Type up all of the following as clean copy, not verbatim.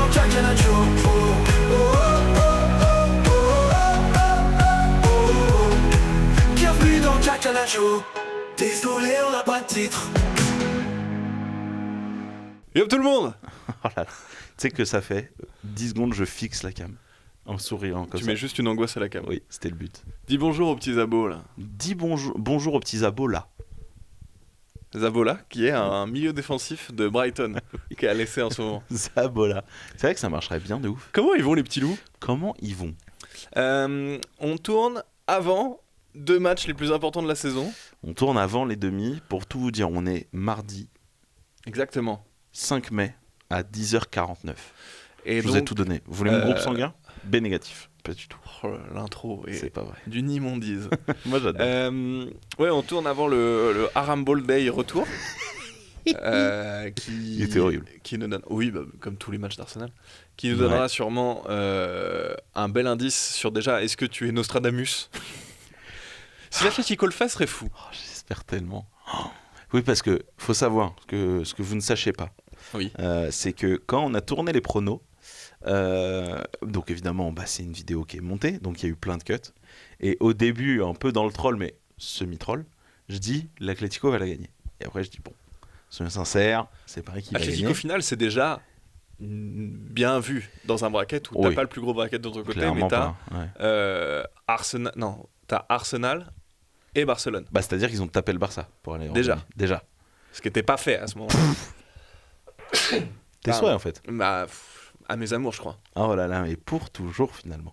dans Jack Challenge Show. Bienvenue dans Jack Challenge Show. Désolé, on n'a pas de titre. Yo tout le monde. Oh là là. Tu sais que ça fait 10 secondes, je fixe la cam en souriant comme Tu ça. mets juste une angoisse à la caméra. Oui, c'était le but. Dis bonjour aux petits abos là. Dis bonjour aux petits abos là. Zabola, qui est un milieu défensif de Brighton, qui est à l'essai en ce moment. Zabola. C'est vrai que ça marcherait bien de ouf. Comment ils vont les petits loups ? Comment ils vont ? On tourne avant 2 matchs les plus importants de la saison. On tourne avant les demi. Pour tout vous dire, on est mardi Exactement. 5 mai à 10h49. Et Je vous ai tout donné. Vous voulez mon groupe sanguin ? B négatif. Pas du tout. Oh, l'intro est C'est pas vrai. d'une immondise. Moi j'adore. Ouais, on tourne avant le Haram Ball Day retour. Qui Il était horrible. Qui nous donne, oui, bah, comme tous les matchs d'Arsenal, qui nous donnera sûrement un bel indice sur déjà est-ce que tu es Nostradamus. Si l'Atlético le fait, serait fou. Oh, j'espère tellement. Oh. Oui, parce que faut savoir que ce que vous ne sachez pas, Oui. c'est que quand on a tourné les pronos, donc évidemment, c'est une vidéo qui est montée, donc il y a eu plein de cuts. Et au début, un peu dans le troll, mais semi-troll, je dis l'Atlético va la gagner. Et après, je dis bon, soyons sincères, c'est pareil qu'il va Atlético gagner. final, c'est déjà bien vu dans un bracket où t'as pas le plus gros bracket de ton côté, Clairement mais t'as pas, ouais. Arsenal, non, t'as Arsenal et Barcelone. C'est-à-dire qu'ils ont tapé le Barça pour aller en Déjà. demi. Déjà. Ce qui n'était pas fait à ce moment-là. Tes souhaits en fait. Bah, à mes amours, je crois. Oh là là, mais pour toujours finalement.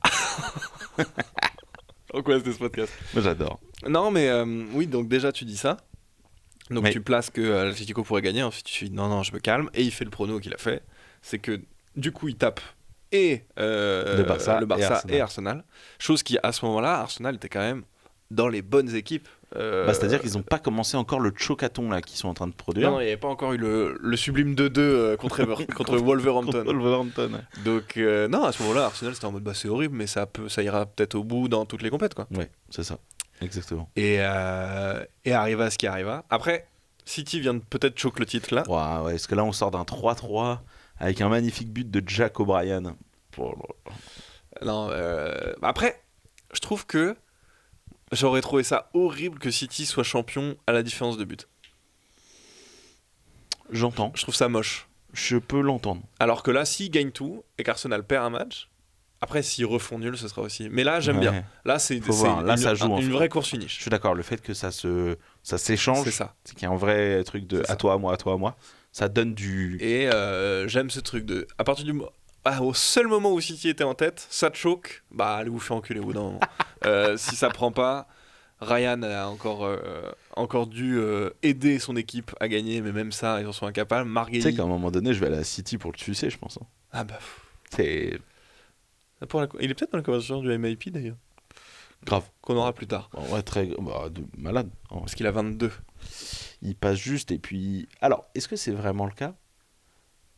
Pourquoi c'était ce podcast ? Moi j'adore. Non, mais oui, donc déjà tu dis ça. Donc Mais... tu places que l'Atlético pourrait gagner. Ensuite tu dis non, je me calme. Et il fait le prono qu'il a fait. C'est que du coup il tape et le Barça et Arsenal. Chose qui à ce moment-là, Arsenal était quand même dans les bonnes équipes. C'est-à-dire qu'ils n'ont pas commencé encore le chocaton là qu'ils sont en train de produire. Non, il n'y avait pas encore eu le sublime 2-2 contre Wolverhampton. Wolverhampton. Donc non, à ce moment-là, Arsenal c'était en mode c'est horrible, mais ça ira peut-être au bout dans toutes les compètes quoi. Ouais, c'est ça, exactement. Et arriva ce qui arriva. Après, City vient de peut-être choquer le titre là. Ouais, parce que là on sort d'un 3-3 avec un magnifique but de Jack O'Brien. Non, après, je trouve que j'aurais trouvé ça horrible que City soit champion à la différence de but. J'entends. Je trouve ça moche. Je peux l'entendre. Alors que là, s'ils gagnent tout et qu'Arsenal perd un match, après s'ils refont nul, ce sera aussi. Mais là, j'aime bien. Là, c'est ça joue, une vraie course finish. Je suis d'accord. Le fait que ça s'échange, c'est ça. C'est qu'il y a un vrai truc de à toi, à moi, à toi, à moi. Ça donne du. Et j'aime ce truc de. À partir du au seul moment où City était en tête, ça te choque, allez vous faire enculer au bout d'un moment. Si ça prend pas, Ryan a encore dû aider son équipe à gagner, mais même ça, ils en sont incapables. Tu sais qu'à un moment donné, je vais aller à City pour le sucer, je pense. Ah bah. C'est. Il est peut-être dans la conversation du MIP d'ailleurs. Grave. Qu'on aura plus tard. Ouais, très. De malade. Parce qu'il a 22. Il passe juste et puis. Alors, est-ce que c'est vraiment le cas ?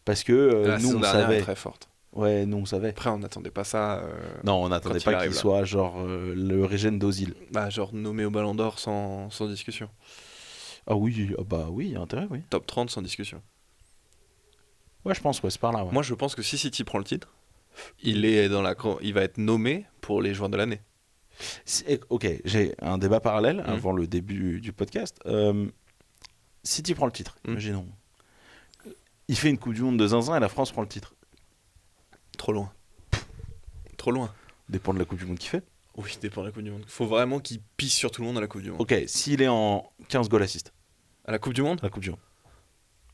Parce que nous, on savait. Est très forte. Ouais, nous on savait. Après, on n'attendait pas ça. Non, on n'attendait pas qu'il soit genre le régène d'Ozil. Genre nommé au Ballon d'Or sans discussion. Ah oui, oui, il y a intérêt, oui. Top 30 sans discussion. Ouais, je pense, c'est par là. Ouais. Moi, je pense que si City prend le titre, il va être nommé pour les joueurs de l'année. Ok, j'ai un débat parallèle avant le début du podcast. City prend le titre, imaginons. Il fait une Coupe du Monde de zinzin et la France prend le titre. Trop loin. Trop loin. Dépend de la Coupe du Monde qu'il fait. Oui, dépend de la Coupe du Monde. Faut vraiment qu'il pisse sur tout le monde à la Coupe du Monde. Ok, s'il est en 15 goals assist. À la Coupe du Monde ? À la Coupe du Monde.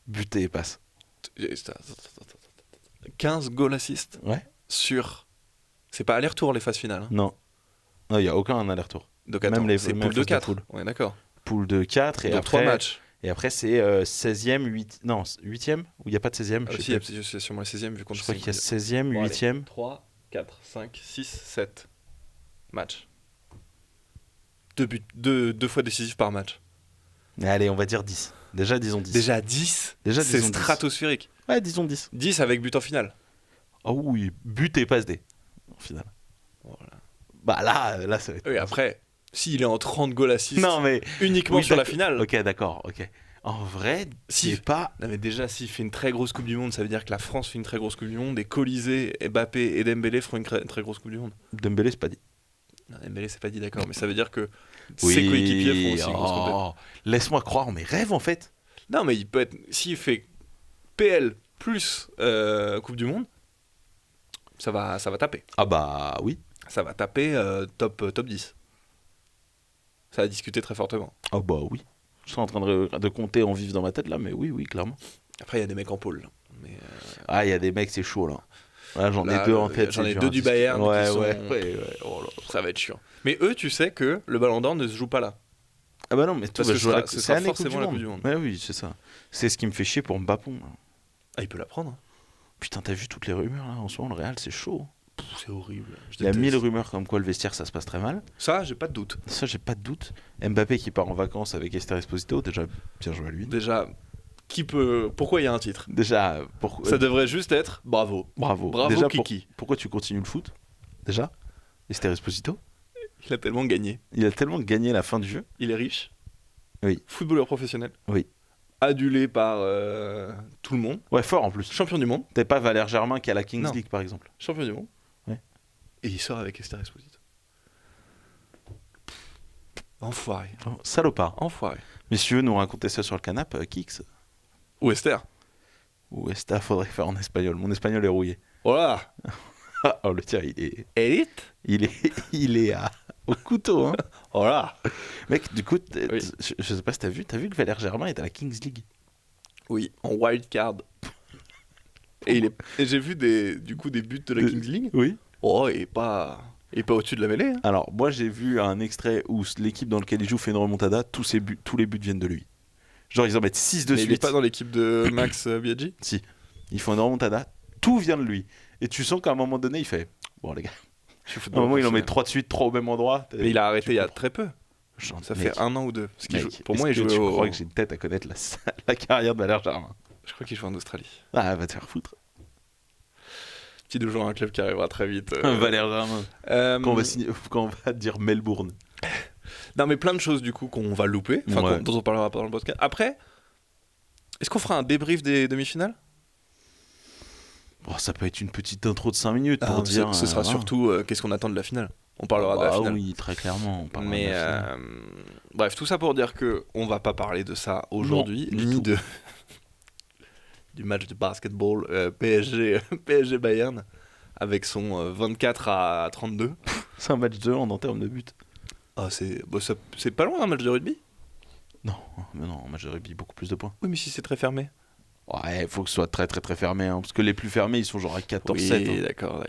Buté et passe. 15 goals assist ? Ouais. Sur. C'est pas aller-retour les phases finales. Hein. Non, il n'y a aucun aller-retour. Donc attends, c'est poule de 4. Ouais, d'accord. Poule de 4 et donc après. 3 matchs. Et après, c'est 16e, 8e, ou il n'y a pas de 16e c'est sûrement le 16e vu qu'on je crois qu'il y a 16e, 8e. 3, 4, 5, 6, 7 matchs. 2 fois décisifs par match. Mais allez, on va dire 10. Déjà, disons 10. Déjà 10 ? C'est stratosphérique. Ouais, disons 10. 10 avec but en finale. Ah oui, but et passe D en finale. Voilà. Là, ça va être. Oui, après, s'il est en 30 goals assist non, mais... uniquement sur la finale. Ok, d'accord, ok. En vrai, Si. c'est pas. Non mais déjà, s'il fait une très grosse Coupe du Monde, ça veut dire que la France fait une très grosse Coupe du Monde, et Colisée, Mbappé et Dembélé feront une très grosse Coupe du Monde. Dembélé, c'est pas dit. Non, Dembélé, c'est pas dit, d'accord, mais ça veut dire que ses coéquipiers feront aussi une grosse Coupe du Monde. Laisse-moi croire en mes rêves, en fait. Non, mais il peut être. S'il fait PL plus Coupe du Monde, ça va taper. Ah bah oui. Ça va taper top 10. Ça va discuter très fortement. Ah bah oui. Je suis en train de compter en vif dans ma tête là, mais oui, clairement. Après, il y a des mecs en pôle. Là. Mais, Ah, il y a des mecs, c'est chaud là. Là, j'en ai là, deux en tête. J'en c'est ai dur deux à du discuter. Bayern. Ouais, qui sont- ouais. Oh là. Ça va être chiant. Mais eux, tu sais que le Ballon d'Or ne se joue pas là. Ah bah non, mais tout Parce va que jouer à ce c'est sera année forcément la Coupe du Monde. Ouais, oui, c'est ça. C'est ce qui me fait chier pour Mbappé. Là. Ah, il peut la prendre. Hein. Putain, t'as vu toutes les rumeurs là en ce moment, le Real, c'est chaud. C'est horrible. Je Il y a déteste. 1000 rumeurs comme quoi le vestiaire ça se passe très mal. Ça, j'ai pas de doute. Ça, j'ai pas de doute. Mbappé qui part en vacances avec Esther Esposito, déjà bien joué à lui. Déjà, pourquoi il y a un titre Déjà, pourquoi Ça devrait juste être bravo. bravo. Bravo, Déjà, Kiki. pourquoi tu continues le foot Déjà Esther Esposito, Il a tellement gagné. il a tellement gagné la fin du jeu. Il est riche. Oui. Footballeur professionnel. Oui. Adulé par tout le monde. Ouais, fort en plus. Champion du monde. T'es pas Valère Germain qui a la Kings Non. League par exemple. Champion du monde. Ouais. Et il sort avec Esther Esposito. Enfoiré. Oh, salopard. Enfoiré. Mais si tu veux nous raconter ça sur le canapé, Kix Ou Esther. ou Esther, faudrait faire en espagnol. Mon espagnol est rouillé. Voilà. Oh, le tien, il est, Elite. il est au couteau, hein. Voilà. Mec, du coup, Oui. je sais pas si t'as vu que Valère Germain est à la Kings League. Oui, en wild card. Et j'ai vu des buts de la Kings League. Oui. Oh, il est pas au-dessus de la mêlée. Hein. Alors, moi, j'ai vu un extrait où l'équipe dans laquelle il joue fait une remontada, tous les buts viennent de lui. Genre, ils en mettent 6 de Mais il est suite. pas dans l'équipe de Max Biaggi. Si. Ils font une remontada, tout vient de lui. Et tu sens qu'à un moment donné, il fait bon, les gars. À un moment, il en met 3 de suite, 3 au même endroit. Mais il a arrêté Tu il y a comprends. très peu. Ça fait 1 an ou 2. Parce qu'il Mec, joue- pour moi, il est-ce que jouait tu au. crois que j'ai une tête à connaître la carrière de Valère Germain. Je crois qu'il joue en Australie. Ah, va te faire foutre. Petit de jouer un club qui arrivera très vite. Valère Germain. Quand on va dire Melbourne. Non, mais plein de choses du coup qu'on va louper, enfin Ouais. dont on parlera pas dans le podcast. Après, est-ce qu'on fera un débrief des demi-finales? Bon, ça peut être une petite intro de 5 minutes pour Ah, dire. ce sera voilà. surtout qu'est-ce qu'on attend de la finale. On parlera de la Ah finale. oui, très clairement. On parlera Mais de la finale. bref, tout ça pour dire que on va pas parler de ça aujourd'hui, Non, du ni tout. de du match de basketball PSG Bayern avec son 24 à 32. C'est un match de hand en termes de but. Ah, c'est pas loin un match de rugby. Non, mais non, un match de rugby, beaucoup plus de points. Oui, mais si c'est très fermé. Ouais, il faut que ce soit très très très fermé. Hein, parce que les plus fermés, ils sont genre à 14-7. Oui, hein. d'accord.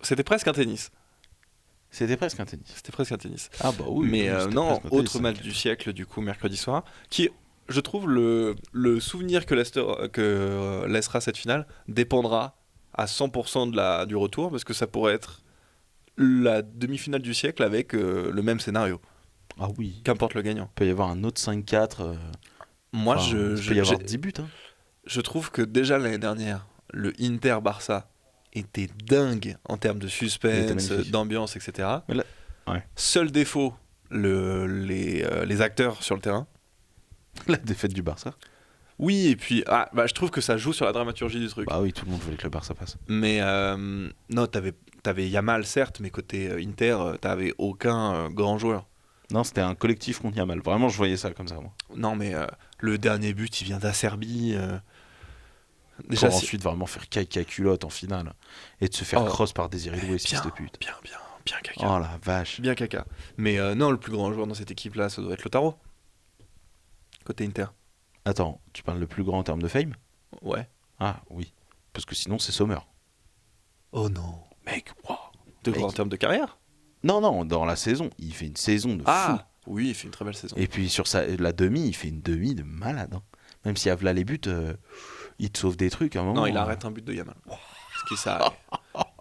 C'était presque un tennis. C'était presque un tennis. C'était presque un tennis. Ah bah oui. Mais oui, c'était non, presque un tennis, autre ça. match du siècle du coup mercredi soir, qui je trouve le souvenir que laissera cette finale dépendra à 100% du retour, parce que ça pourrait être la demi-finale du siècle avec le même scénario, Ah oui. qu'importe le gagnant. Il peut y avoir un autre 5-4. Moi enfin, il peut y avoir 10 buts. Hein. je trouve que déjà l'année dernière, le Inter-Barça était dingue en termes de Il était suspense, magnifique. d'ambiance, etc. Mais là- ouais. Seul défaut, les acteurs sur le terrain. La défaite du Barça. Oui, et puis je trouve que ça joue sur la dramaturgie du truc. Bah oui, tout le monde voulait que le Barça passe. Mais non, t'avais Yamal certes, mais côté Inter, t'avais aucun grand joueur. Non, c'était un collectif contre Yamal. Vraiment, je voyais ça comme ça, moi. Non, mais le dernier but, il vient d'Acerbi. Pour Déjà, ensuite vraiment faire caca culotte en finale. Et de se faire Oh. cross par Désiré Doué, fils bien, de pute. bien caca. Oh la vache. Bien caca. Mais non, le plus grand joueur dans cette équipe-là, ça doit être Lautaro. Côté Inter. Attends, tu parles le plus grand en termes de fame? Ouais. Ah oui. Parce que sinon, c'est Sommer. Oh non. Mec, waouh. De Mec. quoi, en termes de carrière? Non, non, dans la saison, il fait une saison de fou. Ah oui, il fait une très belle saison. Et puis sur la demi, il fait une demi de malade. Hein. Même s'il y a là les buts, il te sauve des trucs à un moment. Non, il arrête un but de Yamal. Ce qui ça.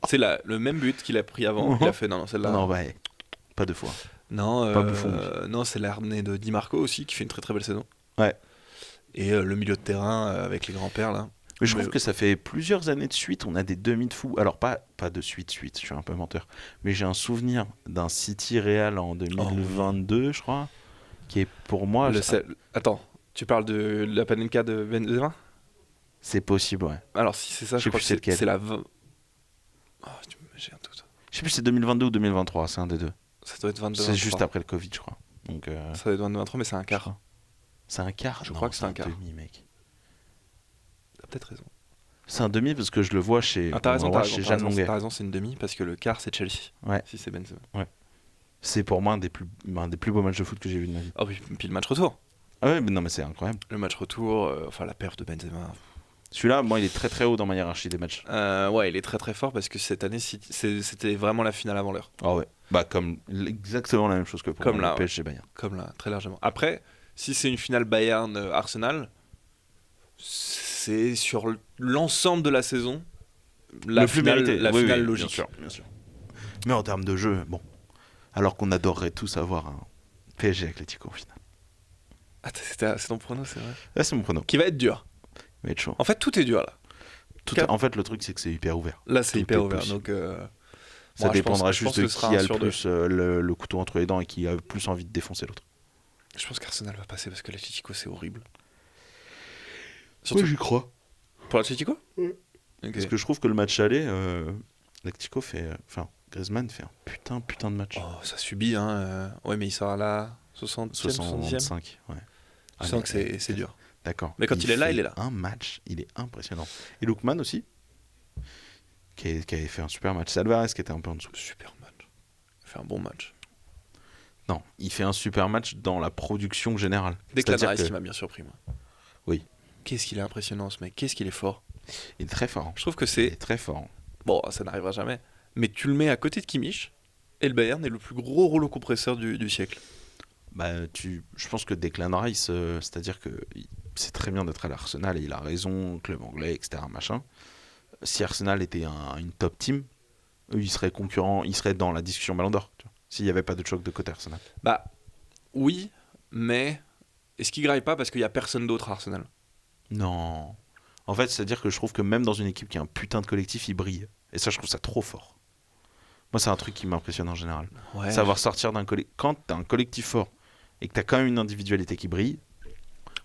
C'est le même but qu'il a pris avant. Il a fait non, celle-là. Non, ouais. Pas deux fois. Non, Pas Buffon, lui. non, c'est l'arnée de Di Marco aussi qui fait une très très belle saison. Ouais. Et le milieu de terrain avec les grands-pères là. Mais je Mais- trouve que ça fait plusieurs années de suite, on a des demi de fou. Alors pas de suite, je suis un peu menteur. Mais j'ai un souvenir d'un City Real en 2022, je crois, qui est pour moi... Attends, Tu parles de la Panenka de Benzema? C'est possible, ouais. Alors si c'est ça, Je je sais crois plus que c'est lequel. c'est la... j'ai un doute. Je sais plus si c'est 2022 ou 2023, c'est un des deux. Ça doit être 22. C'est juste après le Covid, je crois. Donc, Ça doit être 22, 23, mais c'est un quart. c'est un quart. Je Non, crois que c'est un quart. demi, mec. T'as peut-être raison. C'est un demi parce que je le vois chez, Ah, t'as raison, on le voit chez Jeanne Longuet. t'as raison, c'est une demi parce que le quart c'est Chelsea. Ouais. Si c'est Benzema. C'est pour moi un des plus beaux matchs de foot que j'ai vu de ma vie. Oh, puis le match retour. Ah ouais, mais non, mais c'est incroyable. Le match retour, enfin la perf de Benzema. Celui-là, moi, il est très très haut dans ma hiérarchie des matchs. Ouais, il est très très fort parce que cette année c'était vraiment la finale avant l'heure. Ah ouais. Bah, comme exactement la même chose que pour Comme moi, là, le PSG Bayern. Comme là, très largement. Après, si c'est une finale Bayern-Arsenal, c'est sur l'ensemble de la saison la Le plus finale, mérité. la Oui, finale oui, logique. bien sûr. Mais en termes de jeu, bon. Alors qu'on adorerait tous avoir un PSG Atlético au final. Ah, c'est ton prono, c'est vrai. Là, c'est mon prono. Qui va être dur. Il va être chaud. En fait, tout est dur là. En fait, le truc, c'est que c'est hyper ouvert. Là, c'est Tout hyper est ouvert. possible. Donc, Ça moi, dépendra je pense juste de que ce sera qui un a le sur deux. plus le couteau entre les dents et qui a le plus envie de défoncer l'autre. Je pense qu'Arsenal va passer parce que l'Atlético c'est horrible. Moi, j'y crois. Pour l'Atlético. Ok. Parce que je trouve que le match aller, l'Atlético fait. Enfin, Griezmann fait un putain de match. Oh, ça subit, hein. Ouais, mais il sera à la 60e, 70e. 65, ouais. Je sens que c'est dur. D'accord. Mais quand il est là, fait il est là. Un match, il est impressionnant. Et Lookman aussi, qui avait fait un super match. Alvarez qui était un peu en dessous. Super match. Il fait un bon match. Non, il fait un super match dans la production générale. Declan C'est-à-dire Rice que- qui m'a bien surpris, moi. Oui. Qu'est-ce qu'il est impressionnant, ce mec. Qu'est-ce qu'il est fort. Il est très fort. Je trouve que Il c'est... est très fort. Bon, ça n'arrivera jamais. Mais tu le mets à côté de Kimmich, et le Bayern est le plus gros rouleau compresseur du siècle. Bah, je pense que Declan Rice, c'est-à-dire que c'est très bien d'être à l'Arsenal et il a raison, club anglais, etc. Machin. Si Arsenal était une top team, eux, ils seraient concurrents, ils seraient dans la discussion Ballon d'Or. tu vois, S'il n'y avait pas de choc de côté Arsenal. Bah, oui, mais est-ce qu'il graille pas parce qu'il y a personne d'autre à Arsenal? Non. En fait, c'est-à-dire que je trouve que même dans une équipe qui a un putain de collectif, il brille. Et ça, je trouve ça trop fort. Moi, c'est un truc qui m'impressionne en général. Ouais. Savoir sortir d'un collectif. Quand t'as un collectif fort et que t'as quand même une individualité qui brille,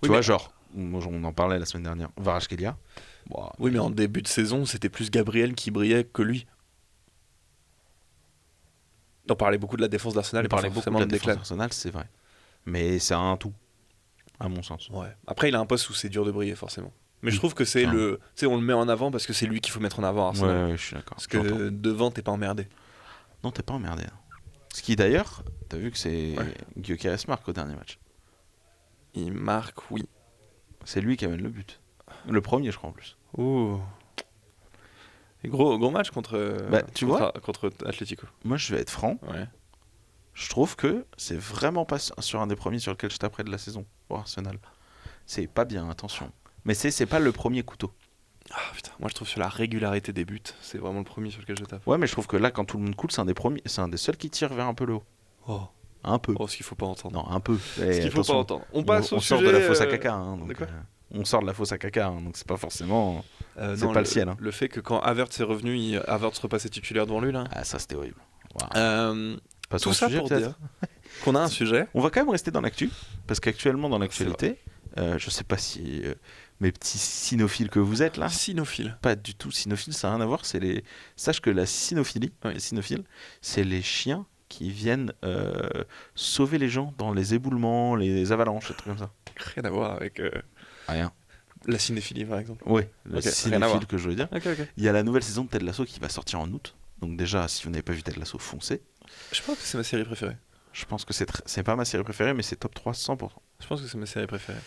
tu vois, genre, on en parlait la semaine dernière, Kvaratskhelia. Oui, mais en début de saison, c'était plus Gabriel qui brillait que lui. On parlait beaucoup de la défense d'Arsenal On et pas parlait beaucoup de forcément la de défense Declan. d'Arsenal, c'est vrai. Mais c'est un tout, à mon sens. Ouais. Après, il a un poste où c'est dur de briller, forcément. Mais je trouve que c'est Clairement. le. Tu sais, on le met en avant parce que c'est lui qu'il faut mettre en avant à Arsenal. Ouais, je suis d'accord. Parce J'entends. que devant, t'es pas emmerdé. Non, t'es pas emmerdé. hein. Ce qui d'ailleurs, t'as vu que c'est Ouais. Gyökeres marque au dernier match. Il marque, oui. C'est lui qui amène le but. Le premier, je crois, en plus. Ouh. Et gros match contre. Bah, tu vois contre Atlético. Moi, je vais être franc. Ouais. Je trouve que c'est vraiment pas sur un des premiers sur lequel je taperais de la saison pour Arsenal. C'est pas bien, attention. Mais c'est pas le premier couteau. Ah putain, moi je trouve sur la régularité des buts, c'est vraiment le premier sur lequel je tape. Ouais, mais je trouve que là, quand tout le monde coule, c'est un des premiers, c'est un des seuls qui tire vers un peu le haut. Oh, Un peu. ce qu'il faut pas entendre. Non, un peu. Ce qu'il faut pas entendre. On passe au sort sujet. de la fosse à caca. Hein, donc, de quoi on sort de la fosse à caca, hein, donc c'est pas forcément. C'est non, pas le ciel, hein. Le fait que quand Havertz est revenu, Havertz repassait titulaire devant lui là. Ah, ça c'était horrible. Wow. Passons Tout au ça sujet, pour peut-être. dire qu'on a un sujet. On va quand même rester dans l'actu, parce qu'actuellement dans l'actualité, je sais pas si mes petits cynophiles que vous êtes là, Cynophile. pas du tout cynophile, ça n'a rien à voir. Sache que la cynophilie, Oui. les cynophiles, c'est les chiens qui viennent sauver les gens dans les éboulements, les avalanches, des trucs comme ça. Rien à voir avec Rien. la cinéphilie par exemple. Ouais, le Ok, rien à cinéphile voir. que je veux dire. Ok. Il y a la nouvelle saison de Ted Lasso qui va sortir en août. Donc déjà, si vous n'avez pas vu Ted Lasso, foncez. Je pense que c'est ma série préférée. Je pense que c'est pas ma série préférée, mais c'est top 3 100%. Je pense que c'est ma série préférée.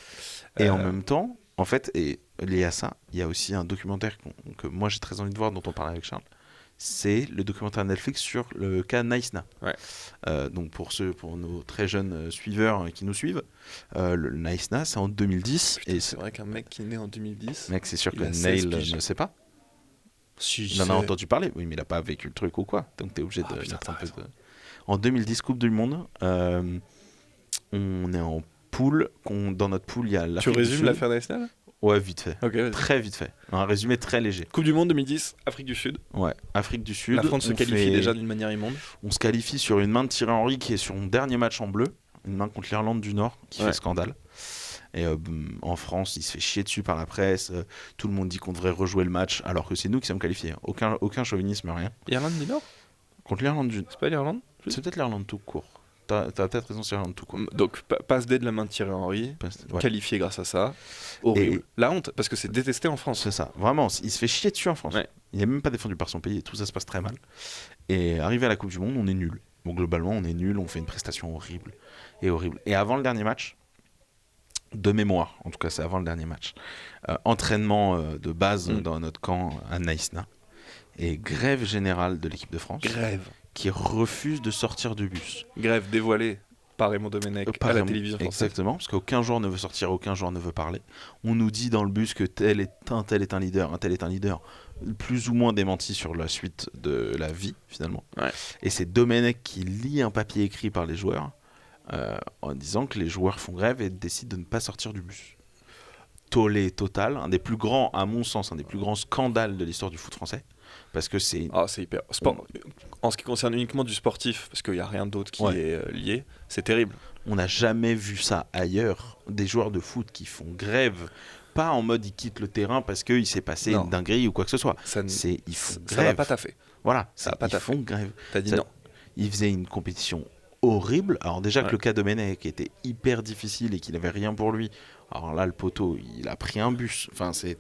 Et en même temps, en fait, et lié à ça, il y a aussi un documentaire que moi j'ai très envie de voir, dont on parlait avec Charles. C'est le documentaire Netflix sur le cas Naïsna. Ouais. Donc pour nos très jeunes suiveurs qui nous suivent, le Naïsna, c'est en 2010. Putain, et c'est vrai qu'un mec qui est né en 2010. mec, c'est sûr Il que a 16 Neil piges. ne sait pas. Si, Il en a entendu parler, oui, mais il n'a pas vécu le truc ou quoi. Donc t'es obligé Ah, de putain, mettre un t'as peu raison. de. En 2010, Coupe du Monde, on est en poule. Dans notre poule, il y a Tu l'Afrique du résumes Sud. l'affaire nationale? Ouais, vite fait. Ok, vas-y. Très vite fait. Un résumé très léger. Coupe du Monde 2010, Afrique du Sud. Ouais, Afrique du Sud. La France se on qualifie fait- déjà d'une manière immonde. On se qualifie sur une main de Thierry Henry qui est son dernier match en bleu. Une main contre l'Irlande du Nord qui Ouais. fait scandale. Et en France, il se fait chier dessus par la presse. Tout le monde dit qu'on devrait rejouer le match, alors que c'est nous qui sommes qualifiés. Aucun chauvinisme, rien. Irlande du Nord. Contre l'Irlande du C'est pas l'Irlande. C'est peut-être l'Irlande tout court. T'as peut-être raison, c'est l'Irlande tout court. Donc passe D de la main de Thierry Henry, Ouais. qualifié grâce à ça. Horrible. Et- La honte, parce que c'est détesté en France. C'est ça, vraiment, il se fait chier dessus en France. Ouais. Il n'est même pas défendu par son pays et tout ça se passe très mal. Et arrivé à la Coupe du Monde, on est nul. Bon, globalement, on est nul, on fait une prestation horrible. Et avant le dernier match, de mémoire, en tout cas c'est avant le dernier match, entraînement de base dans notre camp à Naïsna, et grève générale de l'équipe de France, Grève. qui refuse de sortir du bus. Grève dévoilée par Raymond Domenech Par à la Raymond, télévision française. exactement, parce qu'aucun joueur ne veut sortir, aucun joueur ne veut parler. On nous dit dans le bus que tel est un leader, un tel est un leader, plus ou moins démenti sur la suite de la vie, finalement. Ouais. Et c'est Domenech qui lit un papier écrit par les joueurs, en disant que les joueurs font grève et décident de ne pas sortir du bus. Tollé total, un des plus grands, à mon sens, un des plus grands scandales de l'histoire du foot français, parce que c'est... Ah, c'est hyper. En ce qui concerne uniquement du sportif, parce qu'il n'y a rien d'autre qui Ouais. est lié, c'est terrible. On n'a jamais vu ça ailleurs. Des joueurs de foot qui font grève, pas en mode ils quittent le terrain parce qu'il s'est passé Non. une dinguerie ou quoi que ce soit. Ça ne- Ils font Ça va grève. pas taffer. Voilà, Ça va pas ils taffé. font grève. T'as dit Ça- non. Ils faisaient une compétition horrible. Alors déjà que Ouais. le cas de Domenech était hyper difficile et qu'il n'avait rien pour lui. Alors là, le poteau, il a pris un bus. Enfin, ça a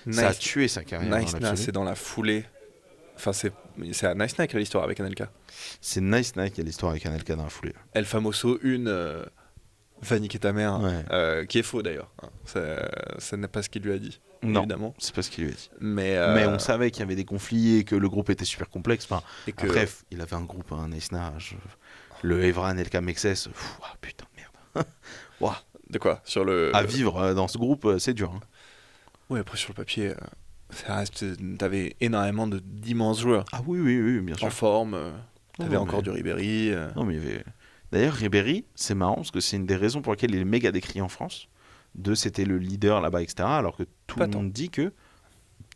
Nice. tué sa carrière. dans Nice Na, l'absolu. c'est dans la foulée. Enfin, c'est à Nice Na qu'il y a l'histoire avec Anelka. C'est Nice Nike qui a l'histoire avec Anelka dans la foulée. El Famoso, va niquer ta mère, Ouais. qui est faux d'ailleurs. Hein. Ça n'est pas ce qu'il lui a dit, Non, évidemment. c'est pas ce qu'il lui a dit. Mais Mais on savait qu'il y avait des conflits et que le groupe était super complexe. Enfin, et que, bref, il avait un groupe, un Naïsna, le Evran et le Kamexes. Putain de merde. Ouah. de quoi sur le. À vivre dans ce groupe, c'est dur. Hein. Ouais, après sur le papier, ça reste. T'avais énormément d'immenses joueurs Ah oui, bien sûr. en forme. T'avais Non, encore mais- du Ribéry. Non, mais il y avait- D'ailleurs, Ribéry, c'est marrant parce que c'est une des raisons pour lesquelles il est méga décrié en France. C'était le leader là-bas, etc. Alors que tout Pas le tant. monde dit que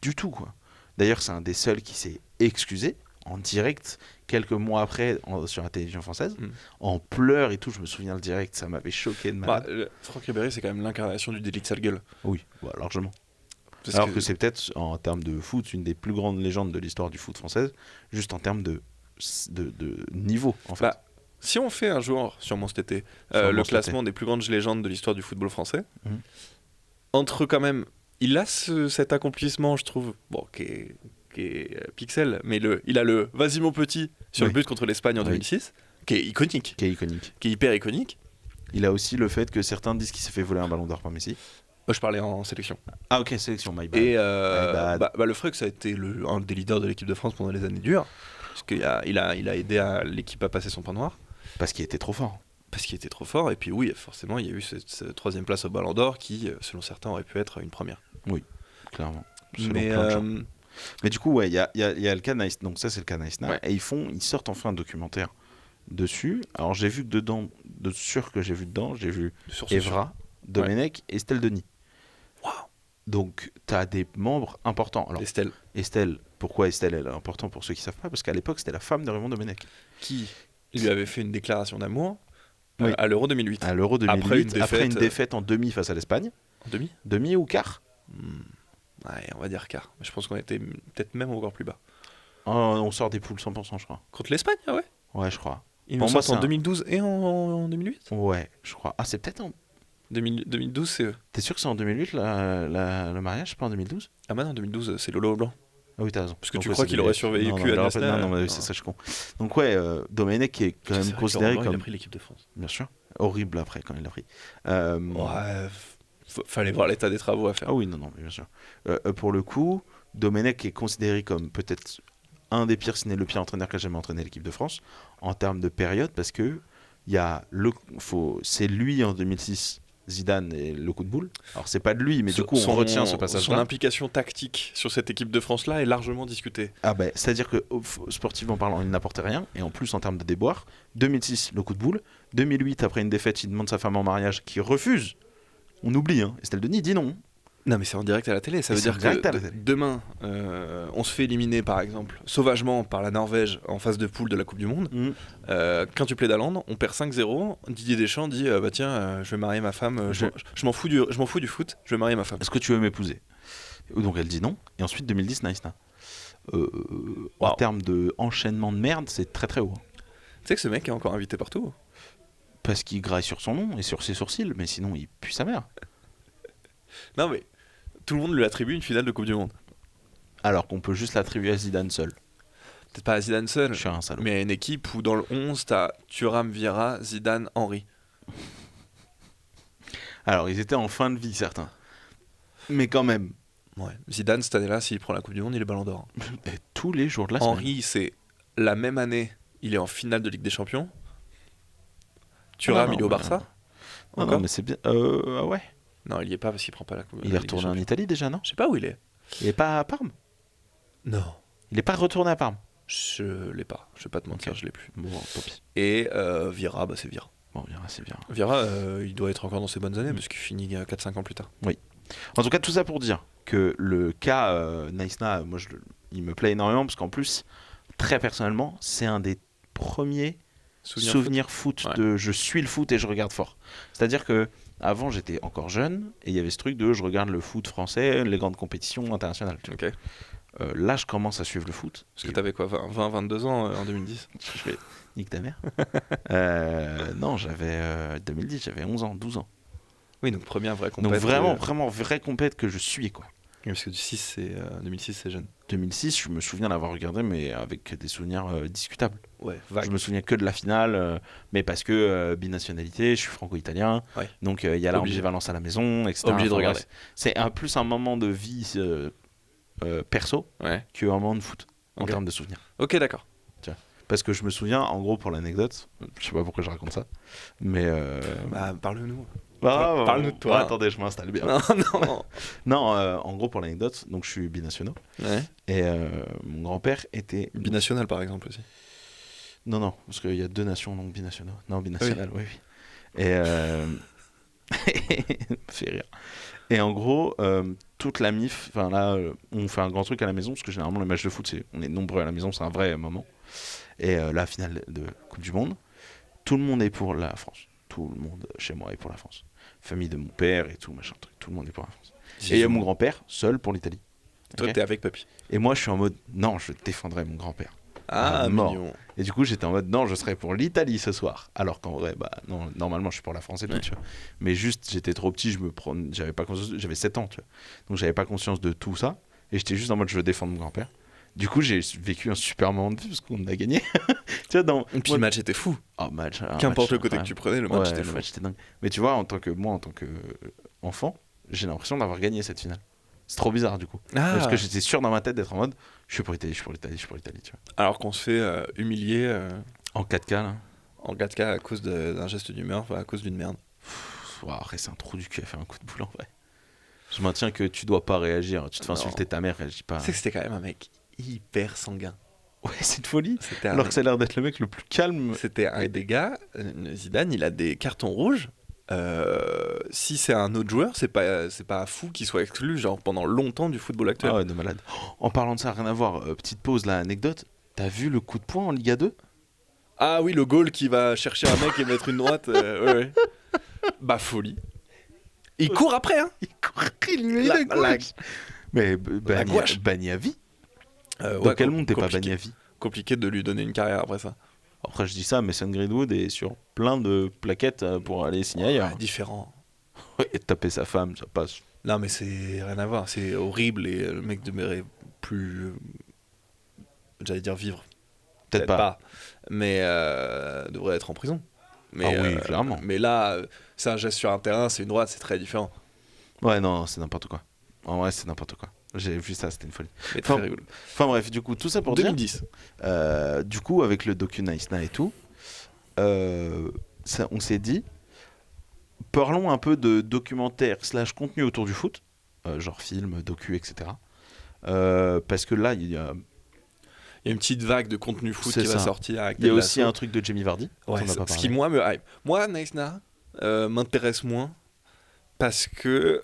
du tout, quoi. D'ailleurs, c'est un des seuls qui s'est excusé en direct quelques mois après sur la télévision française, en pleurs et tout. Je me souviens le direct, ça m'avait choqué de malade. Franck Ribéry, c'est quand même l'incarnation du délit de sale gueule. Oui, largement. Parce Alors que c'est peut-être, en termes de foot, une des plus grandes légendes de l'histoire du foot française, juste en termes de niveau, en fait. Bah, si on fait un jour, sûrement cet été, Sûrement le cet classement des plus grandes légendes de l'histoire du football français, Mhm. entre quand même, il a cet accomplissement, je trouve, bon, qui est pixel, mais il a le vas-y mon petit sur Oui. le but contre l'Espagne en Oui. 2006, qui est iconique, Qui est iconique. qui est hyper iconique. Il a aussi le fait que certains disent qu'il s'est fait voler un ballon d'or par Messi. Moi, je parlais en sélection. Ah ok, sélection, my bad. Et My bad. le Freuk, ça a été un des leaders de l'équipe de France pendant les années dures, parce qu'il a aidé l'équipe à passer son point noir. Parce qu'il était trop fort. Parce qu'il était trop fort, et puis oui, forcément, il y a eu cette troisième place au Ballon d'Or qui, selon certains, aurait pu être une première. Clairement. Selon Mais plein de gens. Mais du coup, ouais, il y a le cas Nice. Donc ça, c'est le cas Nice. Ouais. Et ils sortent enfin un documentaire dessus. Alors j'ai vu que dedans, de sûr que j'ai vu dedans, j'ai vu sur ce Evra, Domenech et Estelle Denis. Waouh. Donc tu as des membres importants. Alors Estelle, Estelle, pourquoi Estelle elle est importante pour ceux qui savent pas? Parce qu'à l'époque, c'était la femme de Raymond Domenech. qui lui avait fait une déclaration d'amour Oui. à l'Euro 2008. À l'Euro 2008, Après une défaite, en demi face à l'Espagne. En demi Demi ou quart? Ouais, on va dire quart. Je pense qu'on était peut-être même encore plus bas. On sort des poules 100%, je crois. Contre l'Espagne, ah ouais. Ouais, je crois. Ils Pour nous moi, sortent en c'est 2012 et en 2008. Ouais, je crois. Ah, c'est peut-être en... 2012, c'est eux. T'es sûr que c'est en 2008 le mariage, c'est pas en 2012? Ah bah non, 2012, c'est Lolo Blanc. Ah oui, t'as raison. Parce que Donc, tu ouais, crois c'est qu'il des- aurait survécu non, à il aurait pas- Nice-Na, Non, mais non. c'est ça, je con. Donc ouais, Domenech qui est quand même considéré Il a comme... pris l'équipe de France. Bien sûr. Horrible après quand il l'a pris. Ouais, fallait voir l'état des travaux à faire. Ah oui, non, mais bien sûr. Pour le coup, Domenech est considéré comme peut-être un des pires, si n'est le pire entraîneur qui a jamais entraîné l'équipe de France en termes de période, parce que c'est lui en 2006, Zidane et le coup de boule. Alors c'est pas de lui, mais du coup on retient ce Son passage-là. implication tactique sur cette équipe de France-là est largement discutée. Ah ben, c'est-à-dire que sportivement parlant, il n'apportait rien, et en plus en termes de déboire, 2006, le coup de boule, 2008, après une défaite, il demande sa femme en mariage, qui refuse. On oublie, hein. Estelle Denis dit non. Non, mais c'est en direct à la télé. Ça Et veut c'est en dire direct que à la télé. demain, on se fait éliminer, par exemple, sauvagement par la Norvège en phase de poule de la Coupe du Monde. Quintuplet d'Haaland, on perd 5-0. Didier Deschamps dit bah tiens, je vais marier ma femme. Je m'en fous du foot. Je vais marier ma femme. Est-ce que tu veux m'épouser? Donc elle dit non. Et ensuite 2010, Naïsna. En Wow. termes de enchaînement de merde, c'est très très haut. Tu sais que ce mec est encore invité partout. Parce qu'il graille sur son nom et sur ses sourcils, mais sinon il pue sa mère. Non, mais tout le monde lui attribue une finale de Coupe du Monde. Alors qu'on peut juste l'attribuer à Zidane seul. Peut-être pas à Zidane seul, Je suis un salaud. mais à une équipe où dans le 11, t'as Thuram, Vieira, Zidane, Henry. Alors ils étaient en fin de vie certains. Mais quand même, Ouais. Zidane, cette année-là, s'il prend la Coupe du Monde, il est Ballon d'Or. et tous les jours de la semaine. Henry, c'est la même année, il est en finale de Ligue des Champions. Ah Thuram, non, il est au mais- Barça. Non, Encore mais c'est bien. Ah ouais. Non, il y est pas parce qu'il prend pas la Coupe. Il la est Ligue des retourné en Champions. Italie déjà, non? Je sais pas où il est. Il est pas à Parme? Non. Il est pas retourné à Parme? Je l'ai pas. Je vais pas te mentir, Ok. je l'ai plus. Bon, tant pis. Et Vieira, bah c'est Vieira. Bon, bien, c'est bien. Vieira, il doit être encore dans ses bonnes années parce qu'il finit 4-5 ans plus tard. En tout cas, tout ça pour dire que le cas Naïsna, moi, il me plaît énormément parce qu'en plus, très personnellement, c'est un des premiers souvenirs foot, Ouais. de je suis le foot et je regarde fort. C'est-à-dire que avant, j'étais encore jeune et il y avait ce truc de je regarde le foot français, les grandes compétitions internationales. tu vois. Ok. Là, je commence à suivre le foot. Parce que t'avais quoi, 20-22 ans en 2010? Je fais nique ta mère. Non, j'avais 2010, j'avais 11 ans, 12 ans. Oui, donc première vraie compète. Donc vraiment vraie compète que je suis quoi. Oui, parce que 2006, c'est jeune. 2006, je me souviens l'avoir regardé, mais avec des souvenirs discutables. Ouais, Je me souviens que de la finale, mais parce que binationalité, je suis franco-italien, Ouais. donc il y a la Obligé. Valence à la maison, etc. Obligé de Enfin, regarder. bref, c'est plus un moment de vie perso Ouais. qu'un moment de foot, en Ok. termes de souvenirs. Ok, d'accord. Parce que je me souviens, en gros, pour l'anecdote, je sais pas pourquoi je raconte ça, mais... Bah, parle-nous. parle-nous de toi. attendez, je m'installe bien. Non, non. Non, en gros, pour l'anecdote, donc je suis binational, Ouais. et mon grand-père était... Binational, par exemple, aussi. Non, parce qu'il y a 2 nations, donc binationaux. Non, binational, oui. Et... fait rire. Et en gros, toute la MIF, enfin là, on fait un grand truc à la maison, parce que généralement, les matchs de foot, on est nombreux à la maison, c'est un vrai moment. Et la finale de Coupe du Monde, tout le monde est pour la France. Tout le monde chez moi est pour la France. Famille de mon père et tout, machin truc. Tout le monde est pour la France. Et il y a mon grand-père, seul pour l'Italie. Toi, Ok. t'es avec papy. Et moi, je suis en mode, non, je défendrai mon grand-père. Ah, mort. mignon. Et du coup, j'étais en mode, non, je serai pour l'Italie ce soir. Alors qu'en vrai, bah, non, normalement, je suis pour la France et tout, Ouais. tu vois. Mais juste, j'étais trop petit, j'avais pas conscience, j'avais 7 ans, tu vois. Donc, j'avais pas conscience de tout ça. Et j'étais juste en mode, je veux défendre mon grand-père. Du coup, j'ai vécu un super moment de vie parce qu'on a gagné. Tu vois, Et puis le match était fou. Oh, match, un Qu'importe le match, côté ouais. que tu prenais, le match Ouais, était le fou. match était dingue. Mais tu vois, en tant que enfant, j'ai l'impression d'avoir gagné cette finale. C'est trop bizarre du coup. Parce que j'étais sûr dans ma tête d'être en mode, je suis pour l'Italie, je suis pour l'Italie, je suis pour l'Italie, tu vois. Alors qu'on se fait humilier En 4K là. en 4K à cause d'un geste d'humeur, enfin, à cause d'une merde. Après, c'est un trou du cul à faire un coup de boule en vrai. Je maintiens que tu dois pas réagir. Tu te fais Non. insulter ta mère, réagis pas. Tu sais que c'était quand même un mec hyper sanguin. Ouais, c'est une folie. C'était un, Alors que ça a l'air d'être le mec le plus calme. c'était un des gars, Zidane, il a des cartons rouges. Si c'est un autre joueur, c'est pas fou qu'il soit exclu genre pendant longtemps du football actuel. Ah ouais, de malade. En parlant de ça, rien à voir. Petite pause là, anecdote. T'as vu le coup de poing en Liga 2? Ah oui, le goal qui va chercher un mec et mettre une droite. Ouais. Bah folie. Il court après, hein. Il court, il met La- le coup. la- Mais La gouache. banni à vie. Dans Ouais, quel monde t'es pas compliqué. banni à vie? Compliqué de lui donner une carrière après ça. Après, je dis ça, mais Mason Greenwood est sur plein de plaquettes pour aller signer ailleurs. Ouais, différent. Et taper sa femme, ça passe. Non, mais c'est rien à voir. C'est horrible et le mec devrait plus. J'allais dire vivre. Peut-être pas. Mais devrait être en prison. Mais, Ah oui, clairement. Mais là, c'est un geste sur un terrain, c'est une droite, c'est très différent. Ouais, non, c'est n'importe quoi. En vrai, c'est n'importe quoi. J'ai vu ça, c'était une folie. Mais très Enfin, rigolo. Enfin bref, du coup, tout ça pour 2010. dire. Du coup, avec le docu Naïsna et tout, on s'est dit, parlons un peu de documentaire / contenu autour du foot, genre film, docu, etc. Parce que là, il y a Il y a une petite vague de contenu foot C'est qui va ça. sortir avec Il y a Ted aussi Lasso. un truc de Jamie Vardy. dont Ouais, on n'a pas ce parlé. qui moi me hype. Moi, Naïsna m'intéresse moins Parce que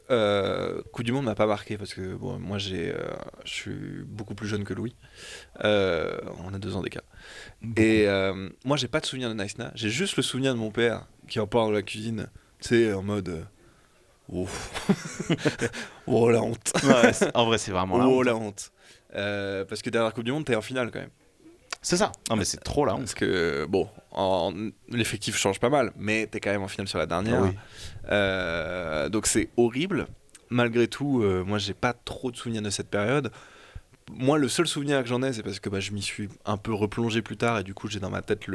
Coupe du Monde m'a pas marqué, parce que bon, moi je suis beaucoup plus jeune que Louis. On a 2 ans d'écart. Et moi j'ai pas de souvenir de Naïsna, j'ai juste le souvenir de mon père qui en parle dans la cuisine, tu sais, en mode oh la honte. Ouais, en vrai, c'est vraiment la Oh honte. la honte. Parce que derrière la Coupe du Monde, t'es en finale quand même. C'est ça. Non, mais c'est trop la honte. Parce que bon, l'effectif change pas mal, mais t'es quand même en finale sur la dernière. Ah oui. Donc c'est horrible. Malgré tout, moi j'ai pas trop de souvenirs de cette période. Moi, le seul souvenir que j'en ai, c'est parce que je m'y suis un peu replongé plus tard et du coup j'ai dans ma tête